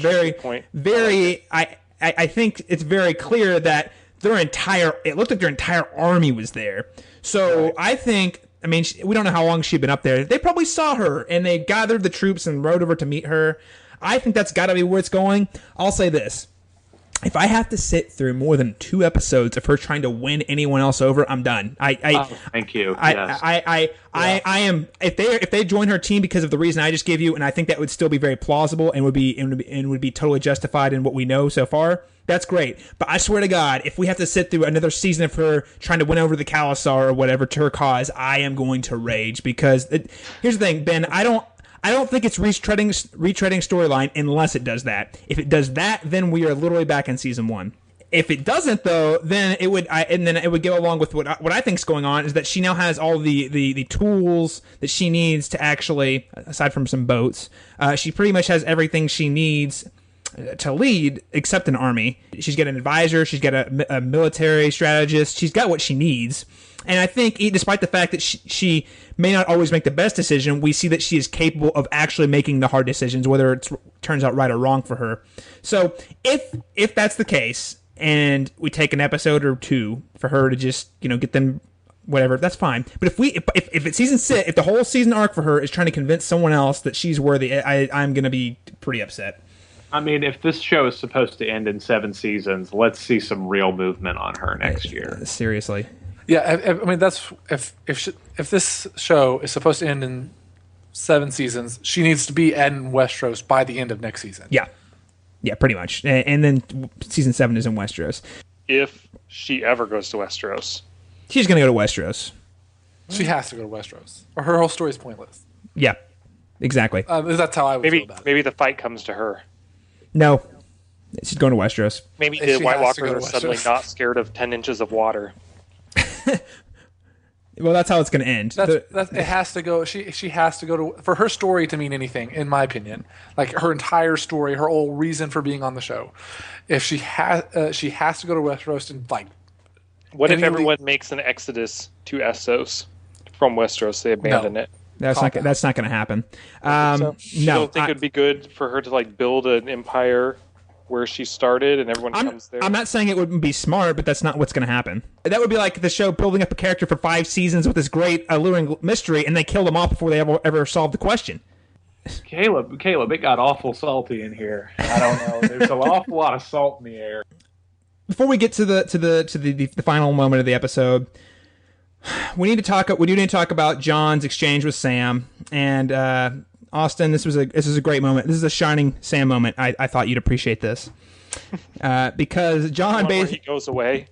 I think it's very clear that it looked like their entire army was there. So right. I think, I mean, we don't know how long she'd been up there. They probably saw her, and they gathered the troops and rode over to meet her. I think that's got to be where it's going. I'll say this. If I have to sit through more than 2 episodes of her trying to win anyone else over, I'm done.
Thank you.
I am. If they join her team because of the reason I just gave you, and I think that would still be very plausible and would be totally justified in what we know so far. That's great. But I swear to God, if we have to sit through another season of her trying to win over the Khalasar or whatever to her cause, I am going to rage. Because here's the thing, Ben. I don't think it's retreading storyline unless it does that. If it does that, then we are literally back in season 1. If it doesn't, though, then it would go along with what I think is going on, is that she now has all the tools that she needs to actually, aside from some boats, she pretty much has everything she needs to lead except an army. She's got an advisor, she's got a military strategist, she's got what she needs. And I think, despite the fact that she may not always make the best decision, we see that she is capable of actually making the hard decisions, whether it turns out right or wrong for her. So if that's the case, and we take an episode or 2 for her to just, you know, get them whatever, that's fine. But if it's season 6, if the whole season arc for her is trying to convince someone else that she's worthy, I'm going to be pretty upset.
I mean, if this show is supposed to end in 7 seasons, let's see some real movement on her next year.
Seriously.
Yeah, I mean, that's if this show is supposed to end in 7 seasons, she needs to be in Westeros by the end of next season.
Yeah, pretty much. And then season 7 is in Westeros.
If she ever goes to Westeros,
she's going to go to Westeros.
She has to go to Westeros, or her whole story is pointless.
Yeah, exactly.
That's how I would feel about it.
Maybe the fight comes to her.
No, she's going to Westeros.
Maybe the White Walkers are suddenly not scared of 10 inches of water.
Well, that's how it's going to end.
It has to go. She has to go to, for her story to mean anything, in my opinion. Like her entire story, her whole reason for being on the show. If she has to go to Westeros and like.
What if everyone makes an exodus to Essos from Westeros? They abandon it.
That's not going to happen.
You don't think it'd be good for her to like build an empire where she started and everyone comes there?
I'm not saying it wouldn't be smart, but that's not what's going to happen. That would be like the show building up a character for 5 seasons with this great alluring mystery, and they kill them off before they ever solve the question.
Caleb, it got awful salty in here. I don't know. There's an awful lot of salt in the air.
Before we get to the final moment of the episode, we do need to talk about Jon's exchange with Sam. And Austin, this is a great moment. This is a shining Sam moment. I thought you'd appreciate this because Jon basically
he goes away.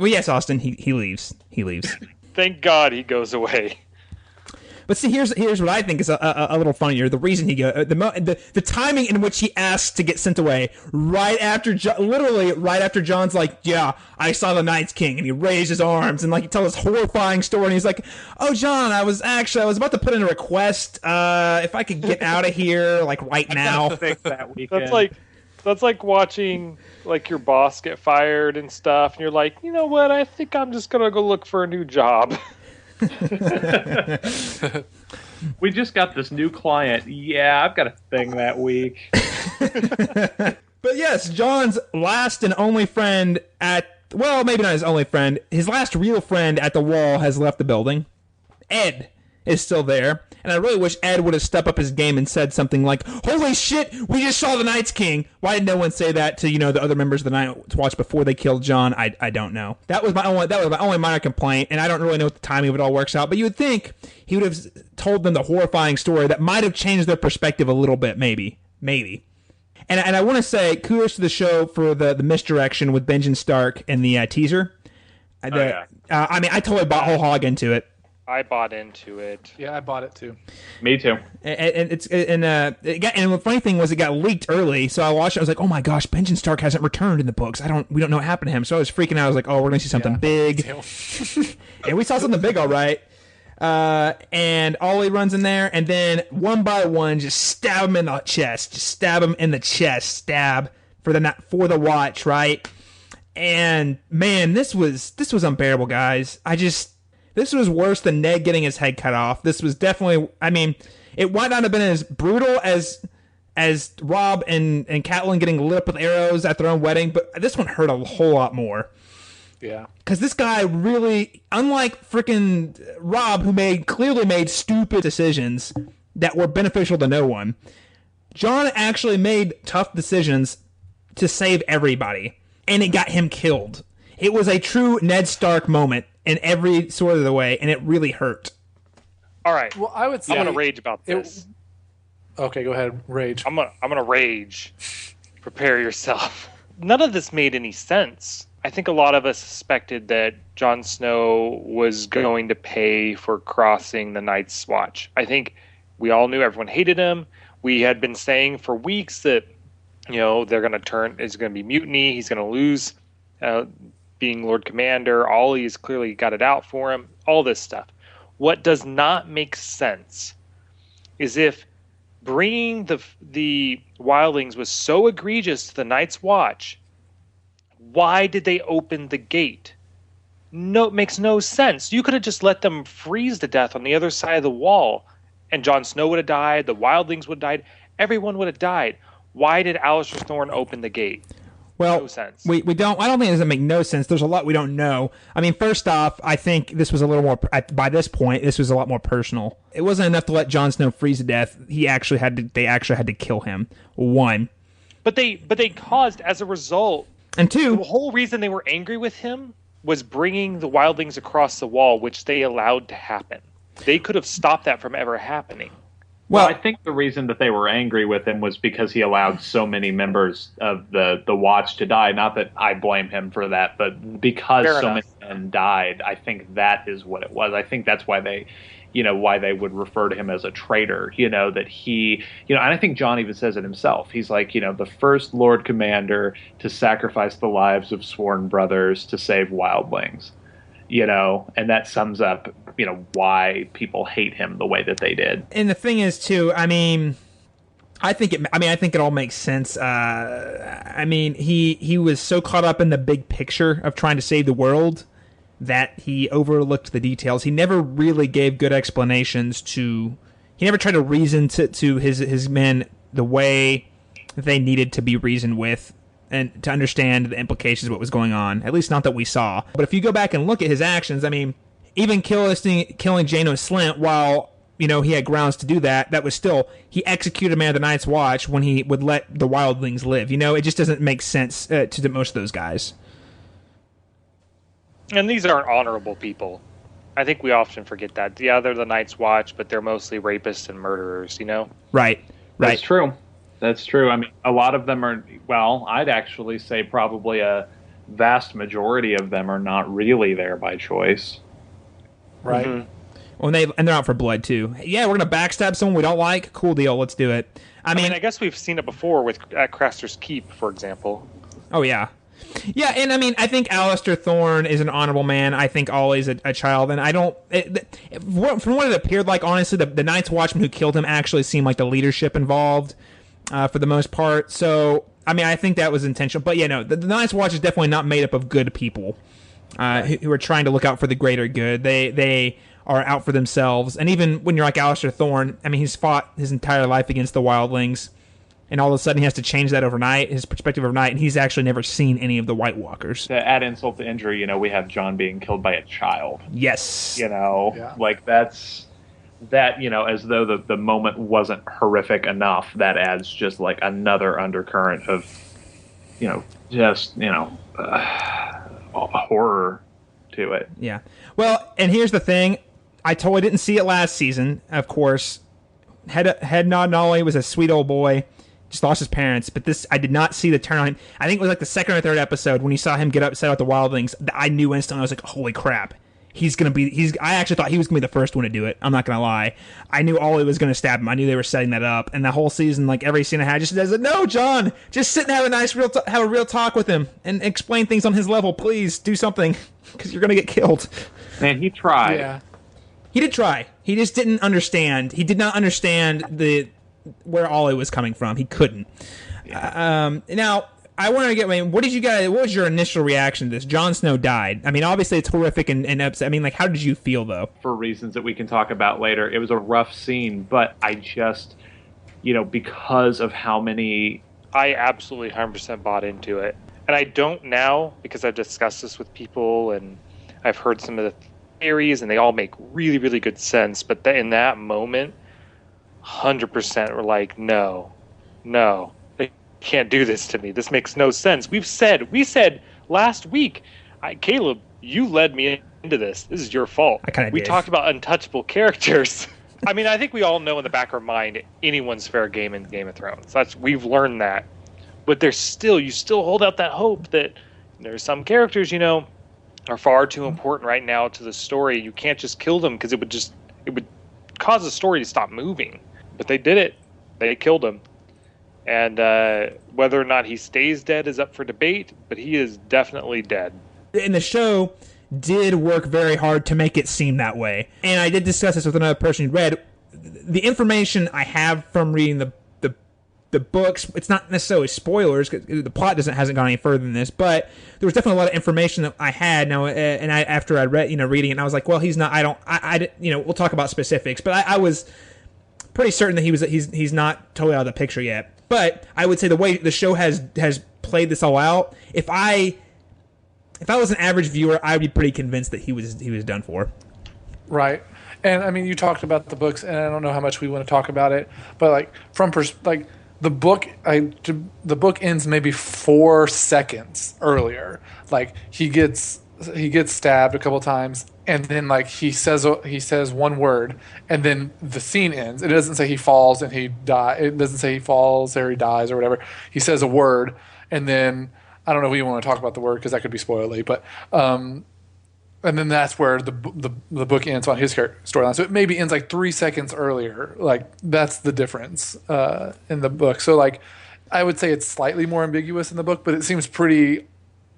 Well, yes, Austin, he leaves. He leaves.
Thank God he goes away.
But see, here's what I think is a little funnier. The reason he the timing in which he asks to get sent away, literally right after Jon's like, yeah, I saw the Night's King, and he raised his arms and like he tells this horrifying story, and he's like, oh Jon, I was about to put in a request, if I could get out of here like right now.
That weekend.
That's like watching like your boss get fired and stuff, and you're like, you know what? I think I'm just gonna go look for a new job.
We just got this new client. Yeah, I've got a thing that week.
But yes, Jon's last and only friend maybe not his only friend. His last real friend at the Wall has left the building. Ed is still there. And I really wish Ed would have stepped up his game and said something like, holy shit, we just saw the Night's King. Why did no one say that to, the other members of the Night's Watch before they killed Jon? I don't know. That was my only minor complaint, and I don't really know what the timing of it all works out, but you would think he would have told them the horrifying story that might have changed their perspective a little bit, maybe. And I want to say kudos to the show for the misdirection with Benjen Stark in the teaser. I totally bought whole hog into it.
I bought into it.
Yeah, I bought it too.
Me too.
And the funny thing was it got leaked early, so I watched it. I was like, oh my gosh, Benjen Stark hasn't returned in the books. We don't know what happened to him. So I was freaking out. I was like, oh, we're gonna see something big. And we saw something big, all right. And Ollie runs in there, and then one by one, just stab him in the chest. Just stab him in the chest. Stab for the watch, right? And man, this was unbearable, guys. This was worse than Ned getting his head cut off. This was definitely, it might not have been as brutal as Robb and Catelyn getting lit up with arrows at their own wedding, but this one hurt a whole lot more.
Yeah.
Because this guy really, unlike freaking Robb, who clearly made stupid decisions that were beneficial to no one, Jon actually made tough decisions to save everybody, and it got him killed. It was a true Ned Stark moment in every sort of the way, and it really hurt.
All right.
Well, I would say
I'm gonna rage about this.
Okay, go ahead, rage.
I'm gonna rage. Prepare yourself. None of this made any sense. I think a lot of us suspected that Jon Snow was going to pay for crossing the Night's Watch. I think we all knew everyone hated him. We had been saying for weeks that they're gonna it's gonna be mutiny. He's gonna lose. Being Lord Commander, Ollie's clearly got it out for him, all this stuff. What does not make sense is if bringing the wildlings was so egregious to the Night's Watch, why did they open the gate? No, it makes no sense. You could have just let them freeze to death on the other side of the wall, and Jon Snow would have died, the wildlings would have died, everyone would have died. Why did Alistair Thorne open the gate?
Well,
no sense.
I don't think it doesn't make no sense. There's a lot we don't know. First off, I think this was a little more, by this point, this was a lot more personal. It wasn't enough to let Jon Snow freeze to death. They actually had to kill him. One.
But they caused, as a result,
and two,
the whole reason they were angry with him was bringing the wildlings across the wall, which they allowed to happen. They could have stopped that from ever happening.
Well, I think the reason that they were angry with him was because he allowed so many members of the Watch to die. Not that I blame him for that, but because many men died, I think that is what it was. I think that's why they would refer to him as a traitor, that he, and I think Jon even says it himself. He's like, the first Lord Commander to sacrifice the lives of sworn brothers to save wildlings, and that sums up, why people hate him the way that they did.
And the thing is, too, I think it all makes sense. He was so caught up in the big picture of trying to save the world that he overlooked the details. He never really gave good explanations he never tried to reason to his men the way they needed to be reasoned with and to understand the implications of what was going on. At least not that we saw. But if you go back and look at his actions, even killing Jaino Slint, while he had grounds to do that, that was still, he executed a man of the Night's Watch when he would let the wildlings live. It just doesn't make sense to most of those guys.
And these aren't honorable people. I think we often forget that. Yeah, they're the Night's Watch, but they're mostly rapists and murderers,
Right.
That's true. A lot of them are, I'd actually say probably a vast majority of them are not really there by choice.
Right.
Mm-hmm. Well, and they're out for blood too. Yeah, we're gonna backstab someone we don't like. Cool deal. Let's do it. I mean,
I guess we've seen it before at Craster's Keep, for example.
Oh yeah, yeah, and I mean, I think Alistair Thorne is an honorable man. I think Ollie's a child, and I don't. From what it appeared like, honestly, the Night's Watchman who killed him actually seemed like the leadership involved for the most part. So, I mean, I think that was intentional. But yeah, no, the Night's Watch is definitely not made up of good people who are trying to look out for the greater good. They are out for themselves. And even when you're like Alistair Thorne, I mean, he's fought his entire life against the wildlings, and all of a sudden he has to change that overnight, his perspective overnight, and he's actually never seen any of the White Walkers.
To add insult to injury, we have Jon being killed by a child.
Yes.
Like that's that, as though the moment wasn't horrific enough, that adds just like another undercurrent of, horror to it.
Yeah. Well, and here's the thing. I totally didn't see it last season, of course. Head Nod Nolly was a sweet old boy. Just lost his parents. But this, I did not see the turn on him. I think it was like the second or third episode when you saw him get upset with the wildlings. I knew instantly. I was like, holy crap. I actually thought he was going to be the first one to do it. I'm not going to lie. I knew Ollie was going to stab him. I knew they were setting that up. And the whole season, like every scene I had, just says, no, Jon, just sit and have a nice have a real talk with him and explain things on his level. Please do something because you're going to get killed.
Man, he tried.
Yeah.
He did try. He just didn't understand. He did not understand where Ollie was coming from. He couldn't. Yeah. Now, I want to get. What was your initial reaction to this? Jon Snow died. I mean, obviously it's horrific and upset. I mean, like, how did you feel though?
For reasons that we can talk about later, it was a rough scene. But I just, because of how many,
I absolutely 100% bought into it, and I don't now because I've discussed this with people and I've heard some of the theories, and they all make really, really good sense. But in that moment, 100% were like, no, they can't do this to me. This makes no sense. We said last week, Caleb, you led me into this. This is your fault. We talked about untouchable characters. I mean, I think we all know in the back of our mind anyone's fair game in Game of Thrones. We've learned that. But you still hold out that hope that there's some characters, are far too important right now to the story. You can't just kill them because it would cause the story to stop moving. But they did it. They killed him. And whether or not he stays dead is up for debate, but he is definitely dead.
And the show did work very hard to make it seem that way. And I did discuss this with another person who read. The information I have from reading the books, it's not necessarily spoilers because the plot hasn't gone any further than this, but there was definitely a lot of information that I had now, and after I read, reading it, and I was like, well, he's not. We'll talk about specifics, but I was pretty certain that he's not totally out of the picture yet. But I would say the way the show has played this all out, if I was an average viewer, I would be pretty convinced that he was done for.
Right. And I mean, you talked about the books, and I don't know how much we want to talk about it, but the book ends maybe 4 seconds earlier. Like he gets stabbed a couple times, and then he says one word, and then the scene ends. It doesn't say he falls and he dies. It doesn't say he falls or he dies or whatever. He says a word, and then I don't know if you want to talk about the word because that could be spoilery, but and then that's where the book ends on his storyline. So it maybe ends 3 seconds earlier. That's the difference in the book. So I would say it's slightly more ambiguous in the book, but it seems pretty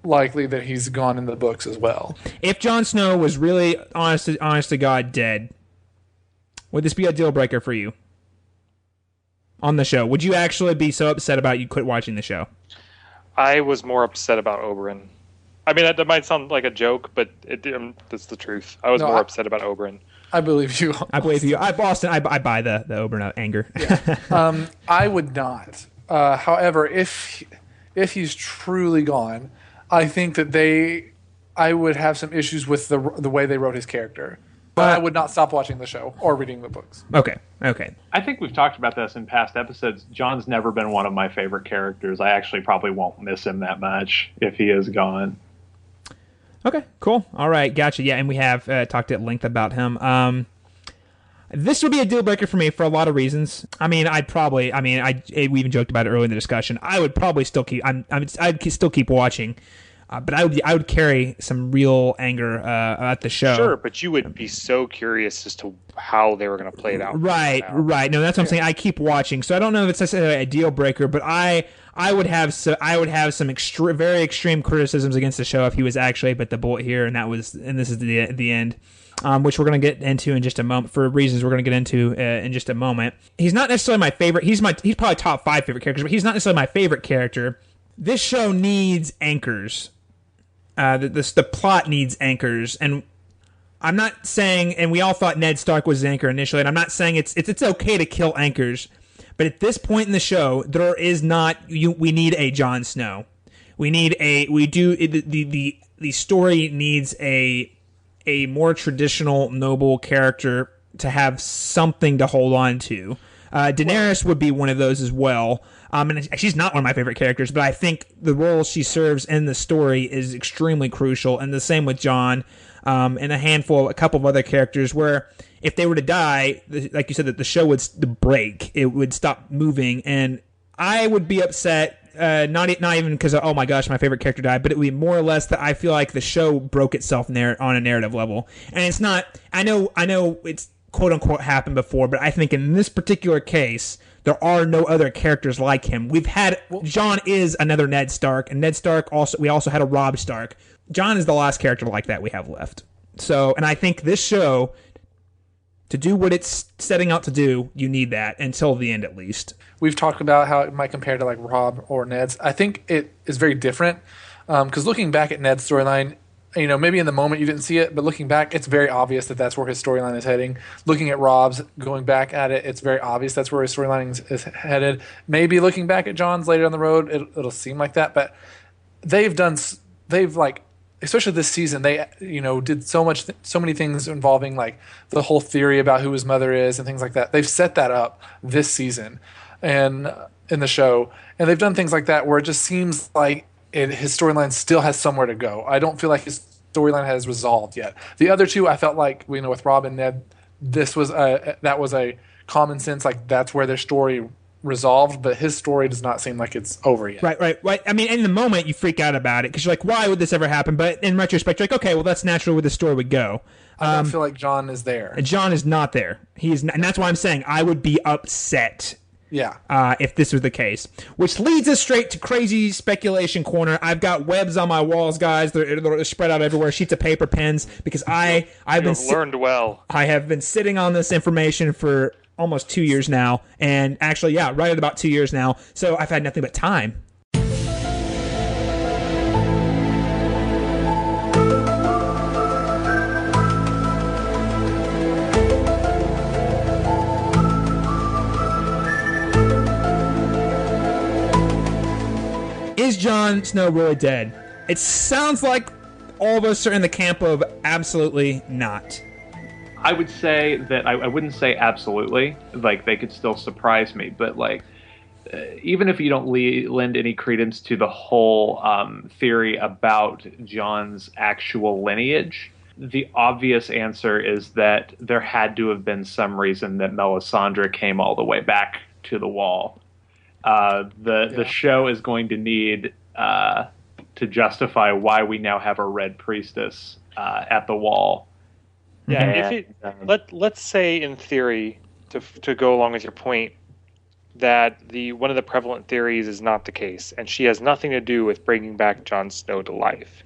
likely that he's gone in the books as well.
If Jon Snow was really honest to God dead, would this be a deal breaker for you on the show? Would you actually be so upset about you quit watching the show?
I was more upset about Oberyn. I mean, that might sound like a joke, but that's the truth. I was more upset about Oberyn.
I believe you.
I believe you. Boston, I buy the Oberyn anger.
Yeah. I would not. However, if he's truly gone, I think that I would have some issues with the way they wrote his character. But I would not stop watching the show or reading the books.
Okay.
I think we've talked about this in past episodes. Jon's never been one of my favorite characters. I actually probably won't miss him that much if he is gone.
Okay, cool. All right, gotcha. Yeah, and we have talked at length about him. This would be a deal breaker for me for a lot of reasons. I mean, we even joked about it earlier in the discussion. I would probably still keep. I'd still keep watching. But I would carry some real anger at the show.
Sure, but you would be so curious as to how they were going to play it out.
Right. No, that's what I'm saying. I keep watching, so I don't know if it's necessarily a deal breaker, but I would have some very extreme criticisms against the show if he was actually a bit the bullet here, and this is the end. Which we're going to get into in just a moment for reasons we're going to get into in just a moment. He's not necessarily my favorite. He's probably top 5 favorite characters, but he's not necessarily my favorite character. This show needs anchors. The plot needs anchors, and I'm not saying. And we all thought Ned Stark was the anchor initially, and I'm not saying it's okay to kill anchors, but at this point in the show, there is not. We need a Jon Snow. The story needs a more traditional noble character to have something to hold on to. Daenerys would be one of those as well. And she's not one of my favorite characters, but I think the role she serves in the story is extremely crucial. And the same with Jon, and a couple of other characters where if they were to die, like you said, that the show would break. It would stop moving. And I would be upset. Not even because oh my gosh, my favorite character died, but it would be more or less that I feel like the show broke itself on a narrative level, and it's not. I know it's quote unquote happened before, but I think in this particular case there are no other characters like him. Jon is another Ned Stark, and Ned Stark we also had a Robb Stark. Jon is the last character like that we have left. So, and I think this show, to do what it's setting out to do, you need that until the end at least.
We've talked about how it might compare to like Robb or Ned's. I think it is very different because looking back at Ned's storyline, maybe in the moment you didn't see it, but looking back, it's very obvious that that's where his storyline is heading. Looking at Robb's, going back at it, it's very obvious that's where his storyline is headed. Maybe looking back at Jon's later on the road, it'll seem like that, but especially this season, they did so many things involving like the whole theory about who his mother is and things like that. They've set that up this season and in the show, and they've done things like that where it just seems like his storyline still has somewhere to go. I don't feel like his storyline has resolved yet. The other two, I felt like with Robb and Ned, that was a common sense, like that's where their story resolved, but his story does not seem like it's over yet.
Right. I mean, in the moment you freak out about it because you're like, why would this ever happen? But in retrospect, you're like, okay, well that's naturally where the story would go.
I don't feel like Jon is there.
Jon is not there. He is, and that's why I'm saying I would be upset.
Yeah.
If this was the case, which leads us straight to crazy speculation corner. I've got webs on my walls, guys. They're spread out everywhere, sheets of paper, pens, because I've
learned well.
I have been sitting on this information for almost 2 years now, and actually, right at about 2 years now. So I've had nothing but time. Is Jon Snow really dead? It sounds like all of us are in the camp of absolutely not.
I would say that I wouldn't say absolutely. Like, they could still surprise me, but like, even if you don't lend any credence to the whole theory about Jon's actual lineage, the obvious answer is that there had to have been some reason that Melisandre came all the way back to the Wall. The show is going to need to justify why we now have a Red Priestess at the Wall.
Yeah, and let's say in theory, to go along with your point, that one of the prevalent theories is not the case, and she has nothing to do with bringing back Jon Snow to life.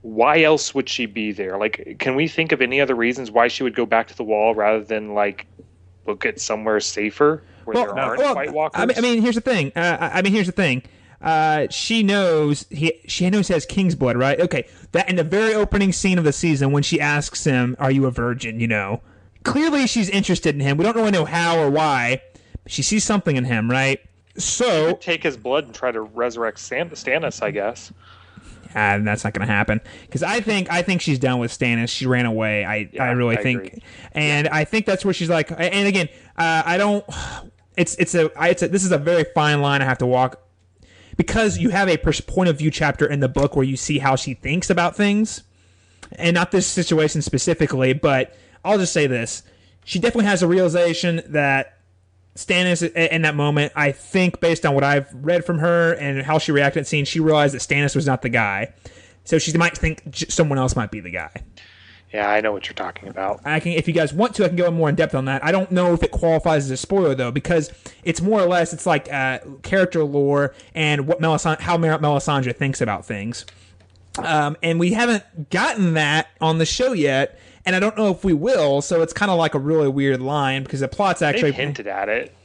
Why else would she be there? Like, can we think of any other reasons why she would go back to the Wall rather than like look at somewhere safer where there aren't White Walkers?
I mean, here's the thing. She knows he has king's blood, right? Okay, that in the very opening scene of the season when she asks him, "Are you a virgin?" Clearly she's interested in him. We don't really know how or why. But she sees something in him, right? So
she could take his blood and try to resurrect Stannis, I guess.
And that's not going to happen because I think she's done with Stannis. She ran away. I really think, agree. And I think that's where she's like. And again, I don't. This is a very fine line I have to walk. Because you have a point of view chapter in the book where you see how she thinks about things, and not this situation specifically, but I'll just say this. She definitely has a realization that Stannis in that moment, I think based on what I've read from her and how she reacted at the scene, she realized that Stannis was not the guy. So she might think someone else might be the guy.
Yeah, I know what you're talking about.
If you guys want to, I can go more in depth on that. I don't know if it qualifies as a spoiler though, because it's more or less it's like character lore and how Melisandre thinks about things. And we haven't gotten that on the show yet, and I don't know if we will. So it's kind of like a really weird line because the plot's actually
They've hinted at it.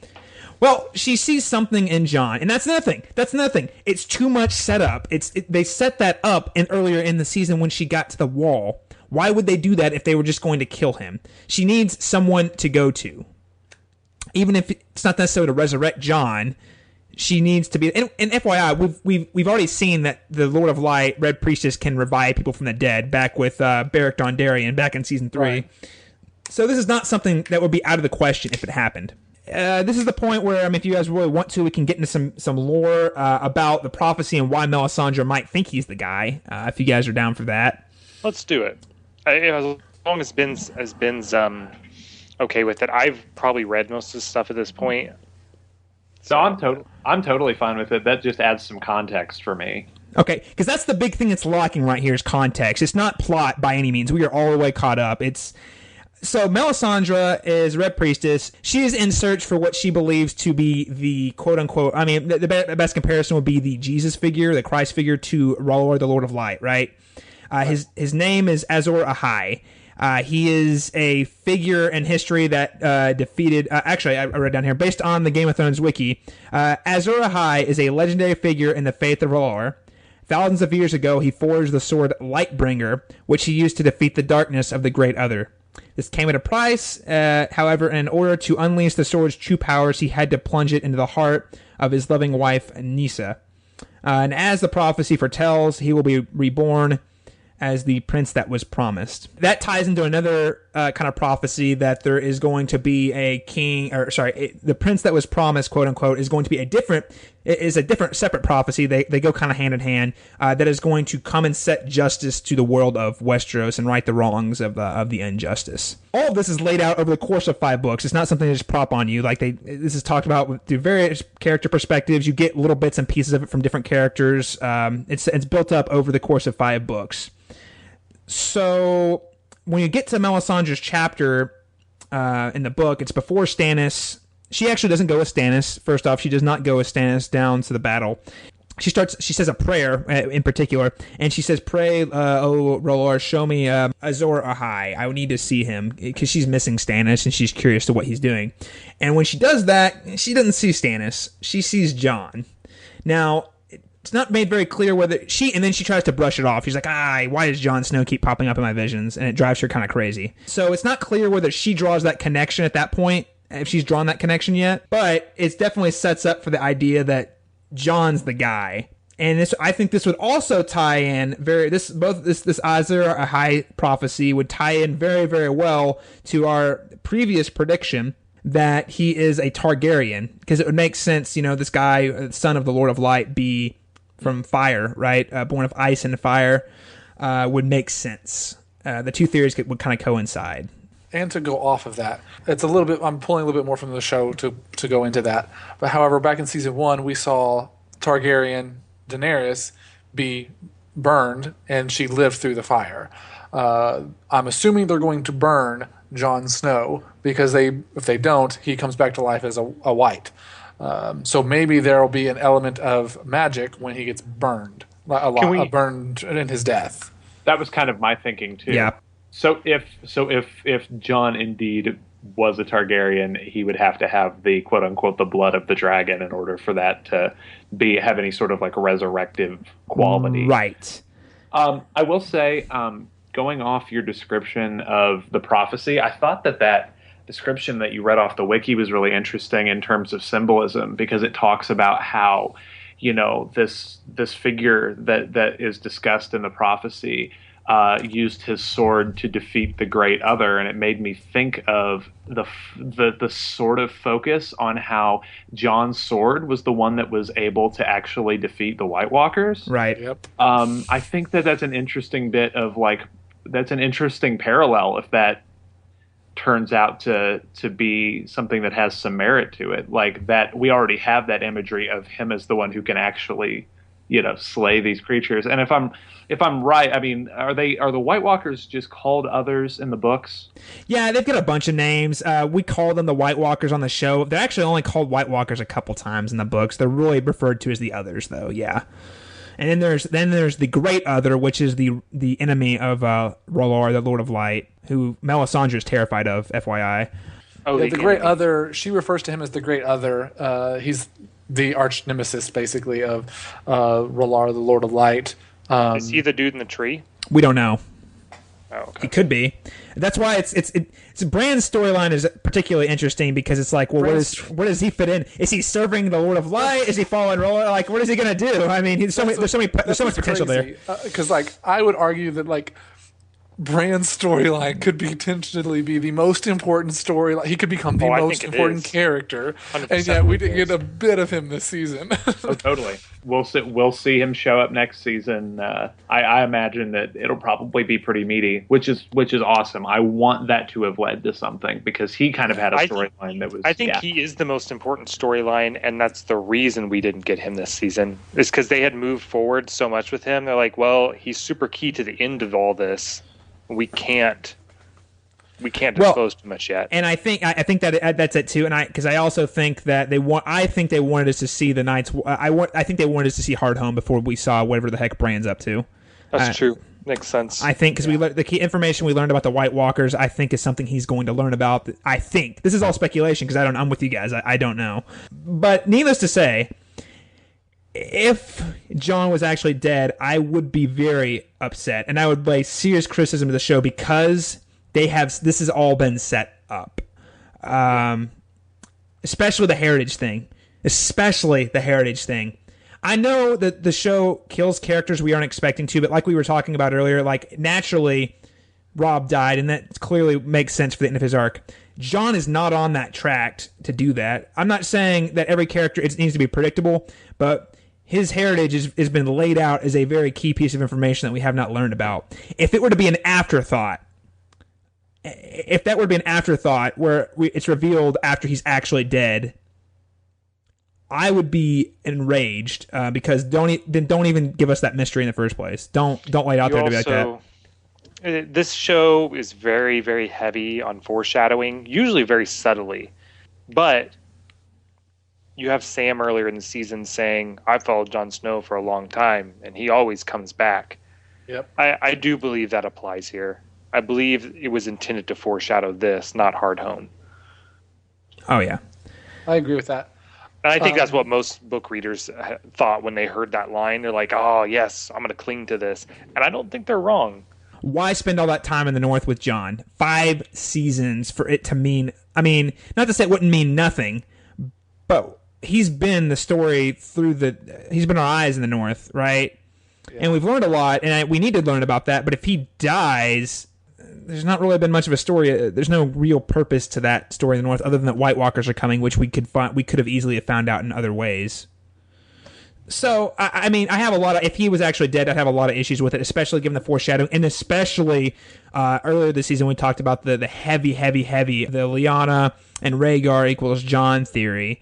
Well, she sees something in Jon, and that's another thing. It's too much setup. They set that up earlier in the season when she got to the wall. Why would they do that if they were just going to kill him? She needs someone to go to. Even if it's not necessarily to resurrect Jon, she needs to be... And FYI, we've already seen that the Lord of Light, Red Priestess, can revive people from the dead, back with Beric Dondarrion, back in Season 3. Right. So this is not something that would be out of the question if it happened. This is the point where, if you guys really want to, we can get into some lore about the prophecy and why Melisandre might think he's the guy, if you guys are down for that.
Let's do it. As long as Ben's okay with it. I've probably read most of the stuff at this point.
So I'm totally fine with it. That just adds some context for me.
Okay, because that's the big thing that's lacking right here is context. It's not plot by any means. We are all the way caught up. So Melisandre is Red Priestess. She is in search for what she believes to be the quote-unquote... the best comparison would be the Jesus figure, the Christ figure to R'hllor, the Lord of Light, right? His name is Azor Ahai. He is a figure in history that defeated... actually, I wrote down here, based on the Game of Thrones wiki, Azor Ahai is a legendary figure in the faith of R'hllor. Thousands of years ago, he forged the sword Lightbringer, which he used to defeat the darkness of the Great Other. This came at a price. However, in order to unleash the sword's true powers, he had to plunge it into the heart of his loving wife, Nyssa. And as the prophecy foretells, he will be reborn as the prince that was promised. That ties into another kind of prophecy that there is going to be a king, the prince that was promised, quote unquote, is going to be a different separate prophecy. They go kind of hand in hand, that is going to come and set justice to the world of Westeros and right the wrongs of the injustice. All of this is laid out over the course of 5 books. It's not something they just prop on you. This is talked about through various character perspectives. You get little bits and pieces of it from different characters. It's built up over the course of 5 books. So when you get to Melisandre's chapter in the book, it's before Stannis. She actually doesn't go with Stannis. First off, she does not go with Stannis down to the battle. She says a prayer in particular, and she says, "Pray, oh R'hllor, show me Azor Ahai. I need to see him," because she's missing Stannis and she's curious to what he's doing. And when she does that, she doesn't see Stannis. She sees Jon. Now, it's not made very clear whether and then she tries to brush it off. She's like, why does Jon Snow keep popping up in my visions? And it drives her kind of crazy. So it's not clear whether she draws that connection at that point, if she's drawn that connection yet, but it definitely sets up for the idea that Jon's the guy. And I think this would also tie in this Azor Ahai prophecy would tie in very, very well to our previous prediction that he is a Targaryen, because it would make sense, this guy, son of the Lord of Light, be from fire, right? Born of ice and fire, would make sense. The two theories would kind of coincide.
And to go off of that, it's a little bit. I'm pulling a little bit more from the show to go into that. But however, back in season 1, we saw Targaryen Daenerys be burned, and she lived through the fire. I'm assuming they're going to burn Jon Snow because if they don't, he comes back to life as a white. So maybe there will be an element of magic when he gets burned, burned in his death.
That was kind of my thinking too.
Yeah.
So if Jon indeed was a Targaryen, he would have to have the quote unquote the blood of the dragon in order for that to have any sort of like a resurrective quality.
Right.
I will say, going off your description of the prophecy, I thought that description that you read off the wiki was really interesting in terms of symbolism, because it talks about how, this figure that is discussed in the prophecy used his sword to defeat the Great Other, and it made me think of the sort of focus on how Jon's sword was the one that was able to actually defeat the White Walkers.
Right.
Yep.
I think that's an interesting bit of that's an interesting parallel if that turns out to be something that has some merit to it, like that we already have that imagery of him as the one who can actually, slay these creatures. And if I'm right, I mean, are the White Walkers just called others in the books?
Yeah, they've got a bunch of names. We call them the White Walkers on the show. They're actually only called White Walkers a couple times in the books. They're really referred to as the others, though. Yeah. And then there's the Great Other, which is the enemy of R'hllor, the Lord of Light, who Melisandre is terrified of, FYI.
Oh, yeah, the Great Other, she refers to him as the Great Other. He's the arch nemesis, basically, of R'hllor, the Lord of Light.
Is he the dude in the tree?
We don't know.
Oh, okay.
He could be. That's why it's Bran's storyline is particularly interesting because it's like, well, where does he fit in? Is he serving the Lord of Light? Is he following R'hllor? Like, what is he gonna do? I mean, there's so much potential there.
Because I would argue that Bran's storyline could potentially be the most important storyline. He could become the most important character, and yet we didn't get a bit of him this season.
Oh, totally. We'll see him show up next season. I imagine that it'll probably be pretty meaty, which is awesome. I want that to have led to something because he kind of had a storyline that was.
I think he is the most important storyline, and that's the reason we didn't get him this season. Is because they had moved forward so much with him. They're like, well, he's super key to the end of all this. We can't disclose too much yet.
And I think that that's it too. And because I also think that I think they wanted us to see the Knights. I think they wanted us to see Hardhome before we saw whatever the heck Bran's up to.
That's true. Makes sense.
I think because the key information we learned about the White Walkers, I think is something he's going to learn about. I think this is all speculation because I'm with you guys. I don't know, but needless to say, if Jon was actually dead, I would be very upset, and I would lay serious criticism to the show because this has all been set up, especially the heritage thing. I know that the show kills characters we aren't expecting to, but like we were talking about earlier, like naturally, Robb died, and that clearly makes sense for the end of his arc. Jon is not on that track to do that. I'm not saying that every character needs to be predictable, but his heritage has been laid out as a very key piece of information that we have not learned about. If it were to be an afterthought, where it's revealed after he's actually dead, I would be enraged because don't even give us that mystery in the first place. Don't lay it out there to be like that.
This show is very, very heavy on foreshadowing, usually very subtly, but you have Sam earlier in the season saying, I followed Jon Snow for a long time, and he always comes back.
Yep.
I do believe that applies here. I believe it was intended to foreshadow this, not Hardhome.
Oh, yeah.
I agree with that.
And I think that's what most book readers thought when they heard that line. They're like, oh, yes, I'm going to cling to this. And I don't think they're wrong.
Why spend all that time in the North with Jon? 5 seasons for it to mean... I mean, not to say it wouldn't mean nothing, but he's been the story he's been our eyes in the North, right? Yeah. And we've learned a lot, and we need to learn about that. But if he dies, there's not really been much of a story. There's no real purpose to that story in the North, other than that White Walkers are coming, which we could have easily found out in other ways. So, I mean, if he was actually dead, I'd have a lot of issues with it, especially given the foreshadowing, and especially earlier this season we talked about the heavy, the Lyanna and Rhaegar equals Jon theory.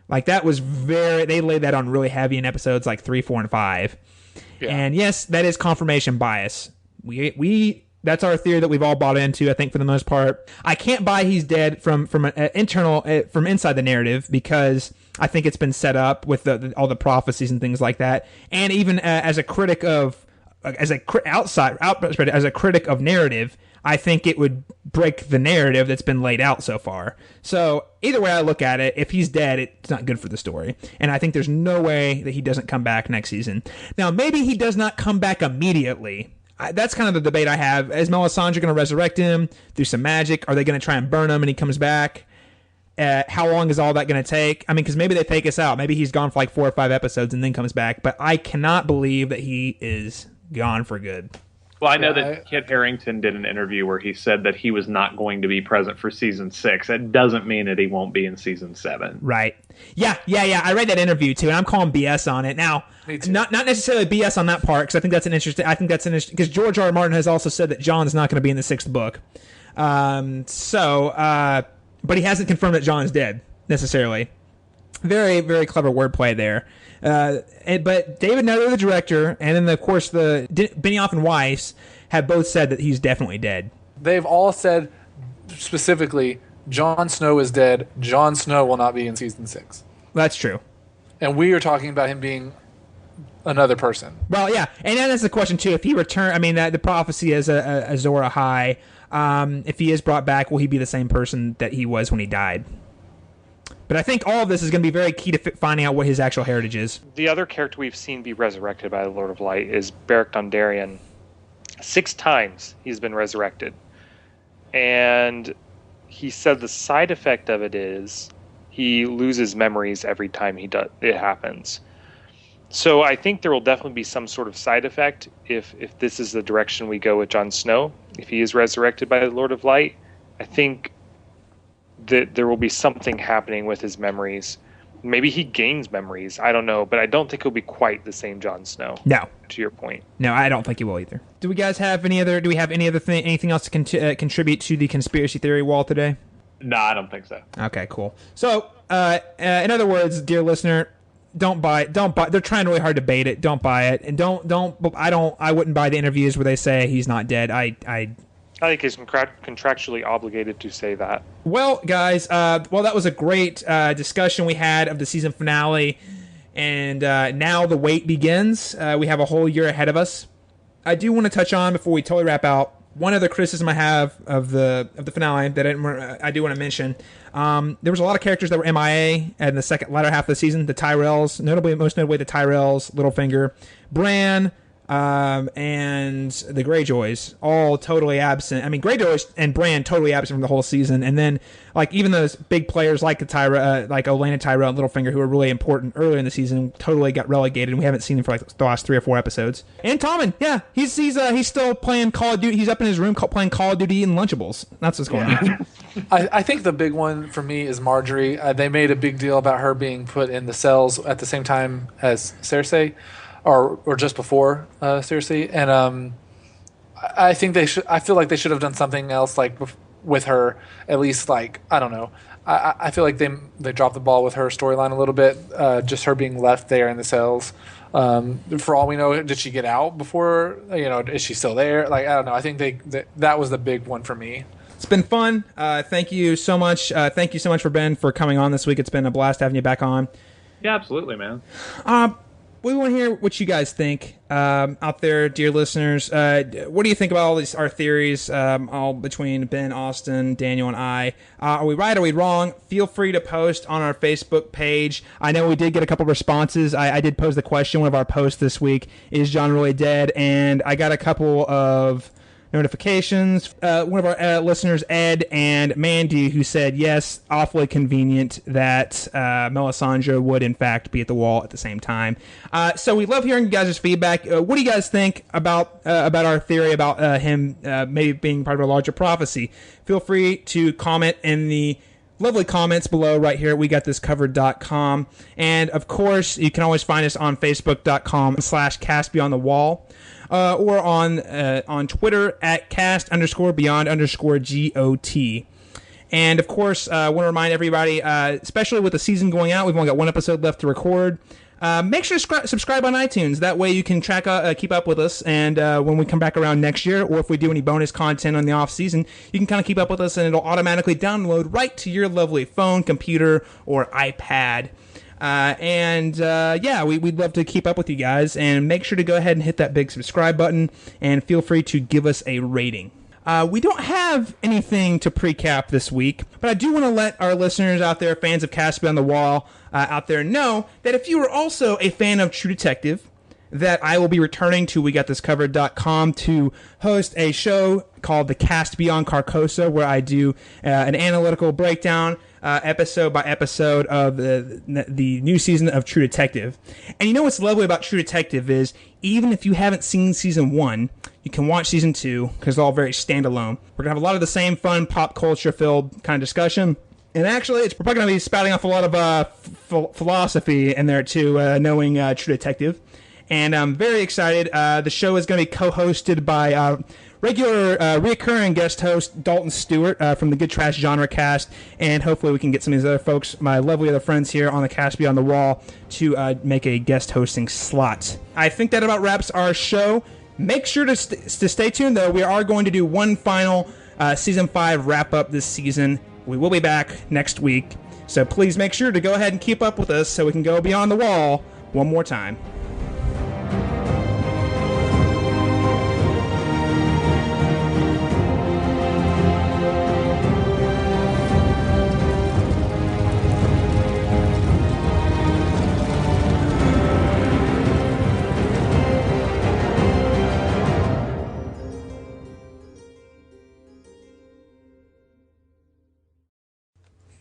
Like, that was they laid that on really heavy in episodes like 3, 4, and 5. Yeah. And yes, that is confirmation bias. That's our theory that we've all bought into, I think, for the most part. I can't buy he's dead from inside the narrative because I think it's been set up with all the prophecies and things like that. And even as a critic of narrative, I think it would break the narrative that's been laid out so far. So either way I look at it, if he's dead, it's not good for the story. And I think there's no way that he doesn't come back next season. Now, maybe he does not come back immediately. That's kind of the debate I have. Is Melisandre going to resurrect him through some magic? Are they going to try and burn him and he comes back? How long is all that going to take? I mean, because maybe they fake us out. Maybe he's gone for like 4 or 5 episodes and then comes back. But I cannot believe that he is gone for good.
Well, I know that Kit Harington did an interview where he said that he was not going to be present for season 6. That doesn't mean that he won't be in season 7.
Right. Yeah. I read that interview too, and I'm calling BS on it. Now, not necessarily BS on that part, because I think that's an interesting. Because George R. R. Martin has also said that Jon's not going to be in the 6th book. But he hasn't confirmed that Jon's dead necessarily. Very, very clever wordplay there. But David Nutter, the director, and then of course Benioff and Weiss have both said that he's definitely dead.
They've all said specifically, Jon Snow is dead. Jon Snow will not be in season 6.
That's true.
And we are talking about him being another person.
Well, yeah, and that is the question too. If he return, I mean, the prophecy is Azor Ahai. If he is brought back, will he be the same person that he was when he died? But I think all of this is going to be very key to finding out what his actual heritage is.
The other character we've seen be resurrected by the Lord of Light is Beric Dondarrion. 6 times he's been resurrected. And he said the side effect of it is he loses memories every time it happens. So I think there will definitely be some sort of side effect if this is the direction we go with Jon Snow. If he is resurrected by the Lord of Light, I think that there will be something happening with his memories. Maybe he gains memories. I don't know, but I don't think he'll be quite the same Jon Snow.
No,
to your point.
No, I don't think he will either. Do we guys have anything else to contribute to the conspiracy theory wall today?
No, I don't think so.
Okay, cool. So, in other words, dear listener, don't buy. They're trying really hard to bait it. Don't buy it, and I wouldn't buy the interviews where they say he's not dead. I
think he's contractually obligated to say that.
Well, guys, that was a great discussion we had of the season finale, and now the wait begins. We have a whole year ahead of us. I do want to touch on, before we totally wrap out, one other criticism I have of the finale that I do want to mention. There was a lot of characters that were MIA in the latter half of the season. The Tyrells, most notably the Tyrells, Littlefinger, Bran, and the Greyjoys, all totally absent. I mean, Greyjoys and Bran totally absent from the whole season, and then even those big players like the Olenna Tyrell and Littlefinger, who were really important earlier in the season, totally got relegated, and we haven't seen them for the last 3 or 4 episodes. And Tommen, yeah, he's still playing Call of Duty. He's up in his room playing Call of Duty and Lunchables. That's what's going on.
I think the big one for me is Marjorie. They made a big deal about her being put in the cells at the same time as Cersei. Or just before Cersei, and I think they should. I feel like they should have done something else, with her. At least, I don't know. I feel like they dropped the ball with her storyline a little bit. Just her being left there in the cells. For all we know, did she get out before? Is she still there? I don't know. I think that was the big one for me.
It's been fun. Thank you so much. Thank you so much for Ben coming on this week. It's been a blast having you back on.
Yeah, absolutely, man.
We want to hear what you guys think out there, dear listeners. What do you think about all our theories, all between Ben, Austin, Daniel, and I? Are we right? Are we wrong? Feel free to post on our Facebook page. I know we did get a couple responses. I did pose the question. One of our posts this week, is Jon really dead? And I got a couple of notifications. One of our listeners, Ed and Mandy, who said, yes, awfully convenient that Melisandre would in fact be at the wall at the same time. So we love hearing you guys' feedback. What do you guys think about our theory about him maybe being part of a larger prophecy? Feel free to comment in the lovely comments below right here at WeGotThisCovered.com. And of course, you can always find us on Facebook.com/CastBeyondTheWall. Or on Twitter at cast_beyond_GOT. And of course, I want to remind everybody, especially with the season going out, we've only got 1 episode left to record. Make sure to subscribe on iTunes. That way you can keep up with us. And when we come back around next year, or if we do any bonus content on the off season, you can kind of keep up with us, and it'll automatically download right to your lovely phone, computer, or iPad. We'd love to keep up with you guys, and make sure to go ahead and hit that big subscribe button, and feel free to give us a rating. We don't have anything to pre-cap this week, but I do want to let our listeners out there, fans of Cast Beyond the Wall, out there know that if you are also a fan of True Detective, that I will be returning to WeGotThisCovered.com to host a show called The Cast Beyond Carcosa, where I do an analytical breakdown episode by episode of the new season of True Detective. And you know what's lovely about True Detective is, even if you haven't seen season 1, you can watch season 2, because it's all very standalone. We're going to have a lot of the same fun pop culture filled kind of discussion. And actually, we're probably going to be spouting off a lot of philosophy in there too, knowing True Detective. And I'm very excited. The show is going to be co-hosted by regular reoccurring guest host Dalton Stewart from the Good Trash Genre Cast, and hopefully we can get some of these other folks, my lovely other friends here on the Cast Beyond the Wall, to make a guest hosting slot. I think that about wraps our show. Make sure to stay tuned, though. We are going to do one final Season 5 wrap-up this season. We will be back next week, so please make sure to go ahead and keep up with us so we can go beyond the wall one more time.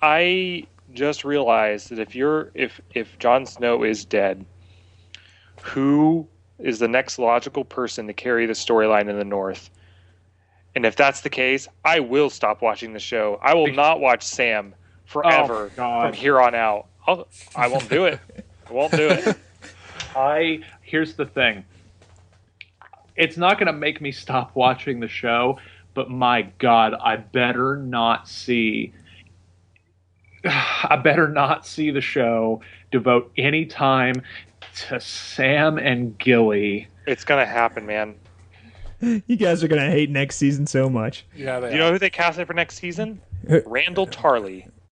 I just realized that if Jon Snow is dead, who is the next logical person to carry the storyline in the North? And if that's the case, I will stop watching the show. I will not watch Sam forever from here on out. I won't do it. I won't do it.
Here's the thing. It's not going to make me stop watching the show, but my God, I better not see the show devote any time to Sam and Gilly.
It's going to happen, man.
You guys are going to hate next season so much.
Yeah,
Do you know who they casted for next season? Randall Tarley.